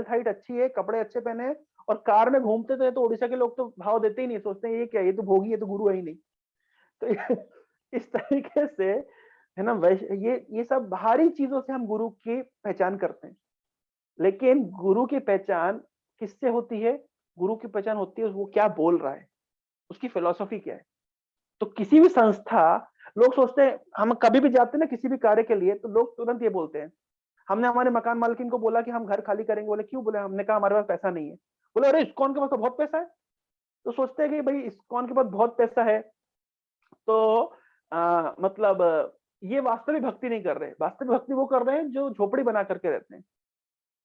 हाइट अच्छी है, कपड़े अच्छे पहने हैं और कार में घूमते तो उड़ीसा के लोग तो भाव देते ही नहीं, सोचते हैं ये क्या, ये तो भोगी, ये तो गुरु है ही नहीं। तो इस तरीके से है ना, ये सब बाहरी चीजों से हम गुरु की पहचान करते हैं। लेकिन गुरु की पहचान किससे होती है? गुरु की पहचान होती है वो क्या बोल रहा है, उसकी फिलॉसफी क्या है। तो किसी भी संस्था, लोग सोचते हैं, हम कभी भी जाते हैं ना किसी भी कार्य के लिए, तो लोग तुरंत ये बोलते हैं, हमने हमारे मकान मालकिन को बोला कि हम घर खाली करेंगे, बोले क्यों? बोले हमने कहा हमारे पास पैसा नहीं है। बोले अरे इस्कॉन के पास तो बहुत पैसा है। तो सोचते हैं कि भाई इस्कॉन के पास बहुत पैसा है, तो मतलब ये वास्तविक भक्ति नहीं कर रहे। वास्तविक भक्ति वो कर रहे हैं जो झोपड़ी बना करके रहते हैं।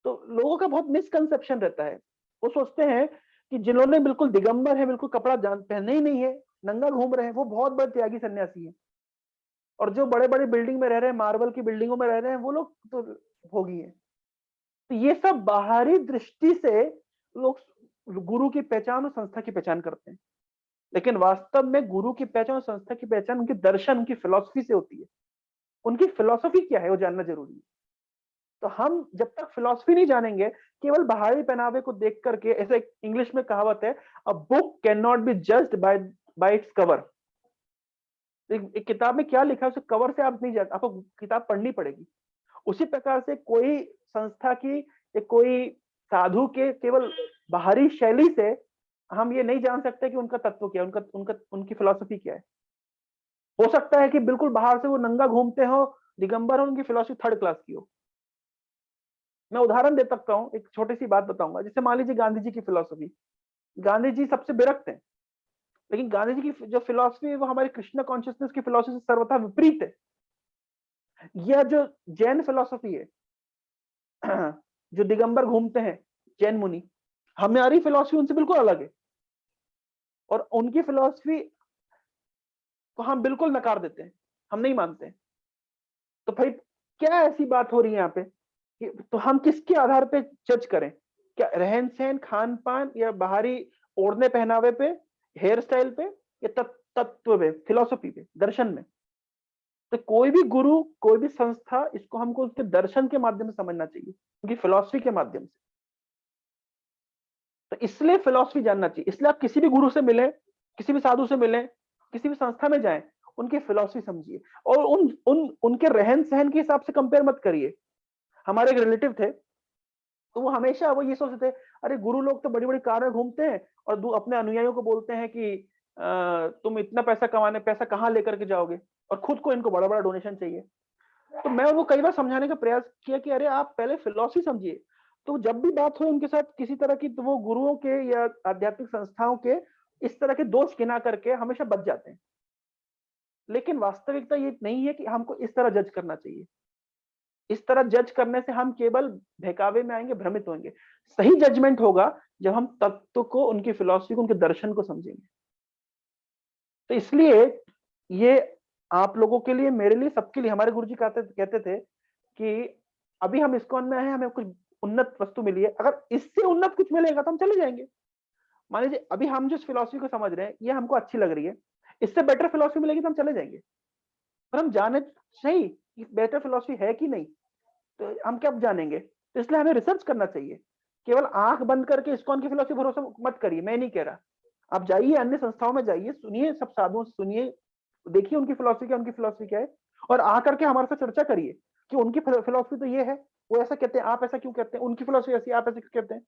तो लोगों का बहुत मिसकंसेप्शन रहता है। वो सोचते हैं कि जिन्होंने बिल्कुल दिगंबर है, बिल्कुल कपड़ा जान पहने ही नहीं है, नंगा घूम रहे हैं, वो बहुत बड़े त्यागी सन्यासी है। और जो बड़े बड़े बिल्डिंग में रह रहे हैं, मार्बल की बिल्डिंगों में रह रहे हैं, वो लोग तो भोगी है। तो ये सब बाहरी दृष्टि से लोग गुरु की पहचान और संस्था की पहचान करते हैं, लेकिन वास्तव में गुरु की पहचान और संस्था की पहचान उनके दर्शन, उनकी फिलॉसफी से होती है। उनकी फिलॉसफी क्या है वो जानना जरूरी है। तो हम जब तक फिलॉसफी नहीं जानेंगे, केवल बाहरी पहनावे को देख करके, ऐसे इंग्लिश में कहावत है, a book can not be judged bye its cover. एक किताब में क्या लिखा है उसे कवर से आप नहीं जान, आपको किताब पढ़नी पड़ेगी। उसी प्रकार से कोई संस्था की या कोई साधु के केवल बाहरी शैली से हम ये नहीं जान सकते कि उनका तत्व क्या है, उनका उनका उनकी फिलॉसफी क्या है। हो सकता है कि बिल्कुल बाहर से वो नंगा घूमते हो, दिगंबर हो, उनकी फिलॉसफी थर्ड क्लास की हो। मैं उदाहरण दे सकता हूँ, एक छोटी सी बात बताऊंगा। जैसे मान लीजिए गांधी जी की फिलॉसफी, गांधी जी सबसे विरक्त हैं, लेकिन गांधी जी की जो फिलॉसफी है वो हमारी कृष्ण कॉन्शियसनेस की फिलॉसफी से सर्वथा विपरीत है। यह जो जैन फिलॉसफी है, जो दिगंबर घूमते हैं जैन मुनि, हमारी फिलॉसफी उनसे बिल्कुल अलग है। और उनकी फिलॉसफी को हम बिल्कुल नकार देते हैं, हम नहीं मानते हैं। तो भाई क्या ऐसी बात हो रही है यहाँ पे कि तो हम किसके आधार पे जज करें? क्या रहन सहन, खान पान, या बाहरी ओढ़ने पहनावे पे, हेयर स्टाइल पे, या तत्व पे, फिलॉसफी पे, दर्शन में? तो कोई भी गुरु, कोई भी संस्था, इसको हमको उसके दर्शन के माध्यम से समझना चाहिए, उनकी फिलॉसफी के माध्यम से। तो इसलिए फिलॉसफी जानना चाहिए। इसलिए आप किसी भी गुरु से मिले, किसी भी साधु से मिले, किसी भी संस्था में जाएं, उनकी फिलॉसफी समझिए और उनके रहन सहन के हिसाब से कंपेयर मत करिए। हमारे एक रिलेटिव थे, तो वो हमेशा वो ये सोचते थे, अरे गुरु लोग तो बड़ी बड़ी कार में घूमते हैं और अपने अनुयायियों को बोलते हैं कि तुम इतना पैसा कमाने, पैसा कहाँ लेकर के जाओगे, और खुद को इनको बड़ा बड़ा डोनेशन चाहिए। तो मैं उनको कई बार समझाने का प्रयास किया कि अरे आप पहले फिलॉसफी समझिए। तो जब भी बात हो उनके साथ किसी तरह की, तो वो गुरुओं के या आध्यात्मिक संस्थाओं के इस तरह के दोष गिना करके हमेशा बच जाते हैं। लेकिन वास्तविकता ये नहीं है कि हमको इस तरह जज करना चाहिए। इस तरह जज करने से हम केवल बहकावे में आएंगे, भ्रमित होंगे। सही जजमेंट होगा जब हम तत्व को, उनकी फिलॉसफी को, उनके दर्शन को समझेंगे। तो इसलिए ये आप लोगों के लिए, मेरे लिए, सबके लिए, हमारे गुरुजी कहते थे कि अभी हम इस्कॉन में आए हैं, हमें कुछ उन्नत वस्तु मिली है, अगर इससे उन्नत कुछ मिलेगा तो हम चले जाएंगे। मान लीजिए अभी हम जिस फिलॉसफी को समझ रहे हैं ये हमको अच्छी लग रही है, इससे बेटर फिलॉसफी मिलेगी तो हम चले जाएंगे। पर हम जाने सही कि बेटर फिलॉसफी है कि नहीं, तो हम क्या जानेंगे? तो इसलिए हमें रिसर्च करना चाहिए। केवल आंख बंद करके इस्कॉन की फिलॉसफी भरोसा मत करिए, मैं नहीं कह रहा। आप जाइए, अन्य संस्थाओं में जाइए, सुनिए, सब साधुओं से सुनिए, देखिए उनकी फिलॉसफी क्या, उनकी फिलॉसफी क्या है, और आकर के हमारे साथ चर्चा करिए कि उनकी फिलॉसफी तो ये है, वो ऐसा कहते हैं, आप ऐसा क्यों कहते हैं, उनकी फिलॉसफी ऐसी, आप ऐसा क्यों कहते हैं।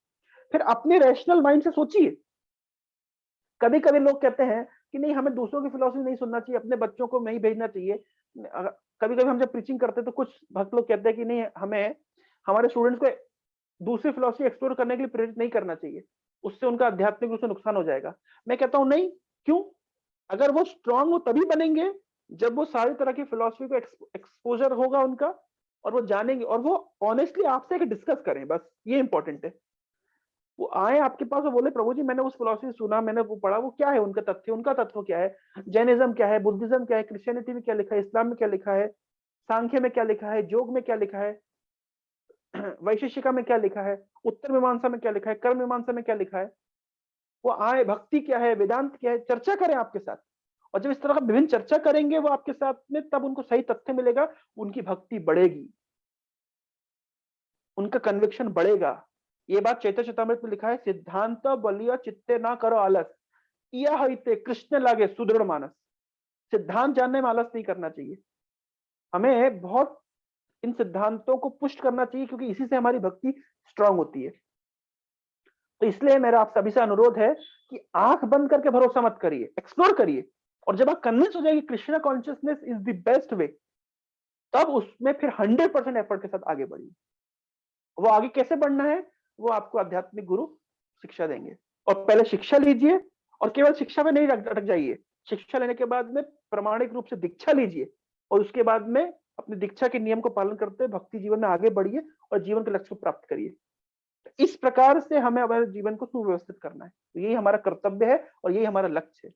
फिर अपने रैशनल माइंड से सोचिए। कभी कभी लोग कहते हैं कि नहीं, हमें दूसरों की फिलॉसफी नहीं सुनना चाहिए, अपने बच्चों को नहीं भेजना चाहिए। कभी कभी हम जब प्रीचिंग करते हैं तो कुछ भक्त लोग कहते हैं कि नहीं, हमें हमारे स्टूडेंट्स को दूसरी फिलॉसफी एक्सप्लोर करने के लिए प्रेरित नहीं करना चाहिए, उससे उनका आध्यात्मिक रूप से नुकसान हो जाएगा। मैं कहता हूं नहीं, क्यों? अगर वो स्ट्रांग हो तभी बनेंगे जब वो सारी तरह की फिलॉसफी को एक्सपोजर होगा उनका, और वो जानेंगे, और वो ऑनेस्टली आपसे डिस्कस करें। बस ये इंपॉर्टेंट है। वो आए आपके पास और बोले, प्रभु जी मैंने उस फिलॉसफी सुना, मैंने वो पढ़ा, वो क्या है उनका तथ्य, उनका तत्व क्या है, जैनिज्म क्या है, बुद्धिज्म क्या है, क्रिश्चियनिटी में क्या लिखा है, इस्लाम में क्या लिखा है, सांख्य में क्या लिखा है, योग में क्या लिखा है, वैशेषिका में क्या लिखा है, उत्तर मीमांसा में क्या लिखा है, कर्म मीमांसा में क्या लिखा है। वो आए, भक्ति क्या है, वेदांत क्या है, चर्चा करें आपके साथ। और जब इस तरह का विभिन्न चर्चा करेंगे वो आपके साथ में, तब उनको सही तथ्य मिलेगा, उनकी भक्ति बढ़ेगी, उनका कन्विक्शन बढ़ेगा। ये बात चैतन्य चेतामृत में लिखा है, सिद्धांत बलिया चित्ते ना करो आलस, यह हिते कृष्ण लागे सुदृढ़ मानस। सिद्धांत जानने में आलस नहीं करना चाहिए। हमें बहुत इन सिद्धांतों को पुष्ट करना चाहिए, क्योंकि इसी से हमारी भक्ति स्ट्रांग होती है। तो इसलिए मेरा आप सभी से अनुरोध है कि आंख बंद करके भरोसा मत करिए, एक्सप्लोर करिए, और जब आप कन्विंस हो जाएंगे Krishna consciousness is the best way, तब उसमें फिर 100% एफर्ट के साथ आगे बढ़िए। वो आगे कैसे बढ़ना है, वो आपको आध्यात्मिक गुरु शिक्षा देंगे। और पहले शिक्षा लीजिए, और केवल शिक्षा में नहीं अटक जाइए। शिक्षा लेने के बाद में प्रामाणिक रूप से दीक्षा लीजिए, और उसके बाद में अपनी दीक्षा के नियम को पालन करते हुए भक्ति जीवन में आगे बढ़िए और जीवन के लक्ष्य को प्राप्त करिए। इस प्रकार से हमें हमारे जीवन को सुव्यवस्थित करना है। तो यही हमारा कर्तव्य है और यही हमारा लक्ष्य है।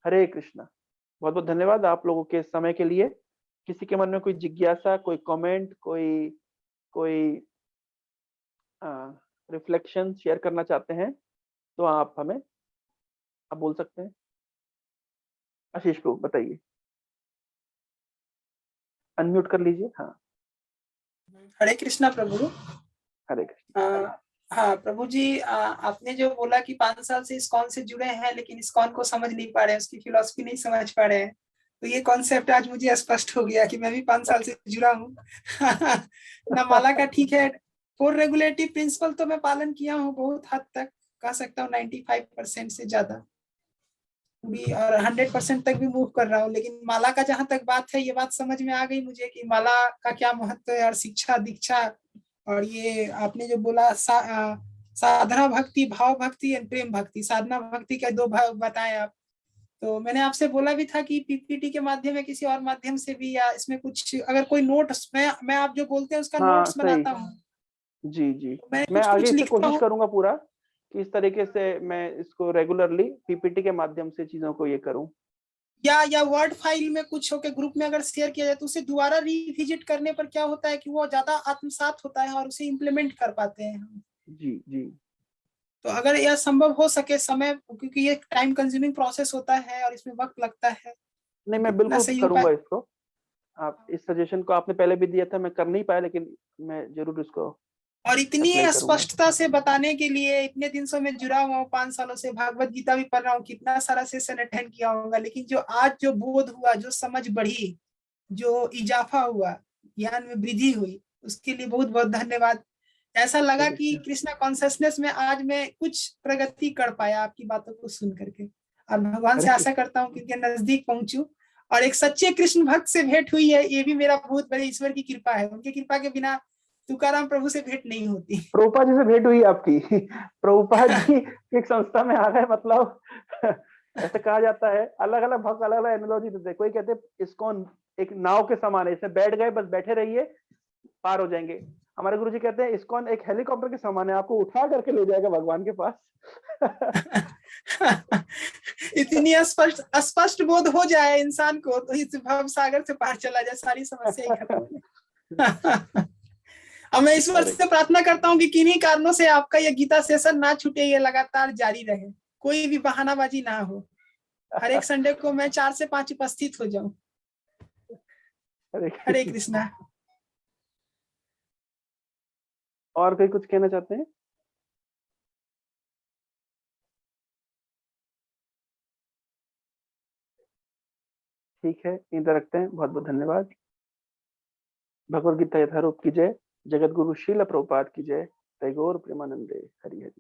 हरे कृष्णा। बहुत बहुत धन्यवाद आप लोगों के समय के लिए। किसी के मन में कोई जिज्ञासा, कोई कमेंट, कोई रिफ्लेक्शन शेयर करना चाहते हैं तो आप बोल सकते हैं। आशीष प्रभु बताइए, अनम्यूट कर लीजिए। हाँ, हरे कृष्णा प्रभु। हरे कृष्णा। हाँ प्रभु जी, आपने जो बोला कि 5 साल से इस्कॉन से जुड़े हैं लेकिन इस्कॉन को समझ नहीं पा रहे हैं, उसकी फिलॉसफी नहीं समझ पा रहे हैं, तो ये कॉन्सेप्ट आज मुझे स्पष्ट हो गया कि मैं भी 5 साल से जुड़ा हूँ। ना माला का ठीक है, 4 रेगुलेटिव प्रिंसिपल तो मैं पालन किया हूँ बहुत हद तक, कह सकता हूँ 95% से ज्यादा भी, और 100% तक भी मूव कर रहा हूँ। लेकिन माला का जहां तक बात है, ये बात समझ में आ गई मुझे कि माला का क्या महत्व है, और शिक्षा दीक्षा, और ये आपने जो बोला साधना भक्ति, भाव भक्ति एंड प्रेम भक्ति, साधना भक्ति के 2 भाग बताए आप। तो मैंने आपसे बोला भी था कि पीपीटी के माध्यम या किसी और माध्यम से भी, या इसमें कुछ अगर कोई नोट्स, मैं आप जो बोलते हैं उसका नोट्स बनाता हूँ। जी तो मैं मैं कुछ आगे से लिखता कोशिश हूँ, करूंगा पूरा कि इस तरीके से मैं इसको रेगुलरली पीपीटी के माध्यम से चीजों को ये करूं, या वर्ड फाइल में कुछ होके ग्रुप में अगर शेयर किया जाए तो उसे दोबारा रिविजिट करने पर क्या होता है कि वो ज्यादा आत्मसात होता है और उसे इम्प्लीमेंट कर पाते हैं हम। जी। तो अगर यह संभव हो सके समय, क्योंकि ये टाइम कंज्यूमिंग प्रोसेस होता है और इसमें वक्त लगता है, नहीं तो मैं कितना बिल्कुल सही हो करूंगा पाए। इसको। आप इस सजेशन को आपने पहले भी दिया था, मैं कर नहीं पाया, लेकिन मैं जरूर इसको और इतनी अप्लाई करूंगा। स्पष्टता से बताने के लिए, इतने दिन से मैं जुड़ा हुआ हूँ, 5 सालों से भागवत गीता भी पढ़ रहा हूँ, कितना सारा सेशन अटेंड किया होगा, लेकिन जो आज जो बोध हुआ, जो समझ बढ़ी, जो इजाफा हुआ, ज्ञान में वृद्धि हुई, उसके लिए बहुत बहुत धन्यवाद। ऐसा लगा कि कृष्णा कॉन्शियसनेस में आज मैं कुछ प्रगति कर पाया आपकी बातों को सुन करके, और भगवान से आशा करता हूँ कि उनके नजदीक पहुंचूं, और एक सच्चे कृष्ण भक्त से भेंट हुई है, ये भी मेरा बहुत बड़ी ईश्वर की कृपा है। उनकी कृपा के बिना तुकाराम प्रभु से भेंट नहीं होती। प्रभुपाद जी से भेंट हुई आपकी? प्रभुपाद जी एक संस्था में आ गए, मतलब ऐसे कहा जाता है। अलग अलग भक्त अलग अलग एनालॉजी देते हैं। कोई कहते हैं इस्कॉन एक नाव के समान है, इसमें बैठ गए बस बैठे रहिए पार हो जाएंगे। हमारे गुरुजी कहते हैं इस्कॉन एक हेलीकॉप्टर के समान है, आपको उठा करके ले जाएगा भगवान के पास। इतनी स्पष्ट बोध हो जाए इंसान को तो इस भव सागर से पार चला जाए, सारी समस्या ही खत्म हो जाए। अब मैं ईश्वर से प्रार्थना करता हूँ कि किन्हीं कारणों से आपका ये गीता सेशन ना छूटे, ये लगातार जारी रहे, कोई भी बहानाबाजी ना हो। हर एक संडे को मैं 4 से 5 उपस्थित हो जाऊं। हरे कृष्णा। और कोई कुछ कहना चाहते हैं? ठीक है, इधर रखते हैं। बहुत बहुत धन्यवाद। भगवद गीता यथारूप की जय। जगत गुरु श्रील प्रभुपाद की जय। टैगोर प्रेमानंदे। हरि हरि।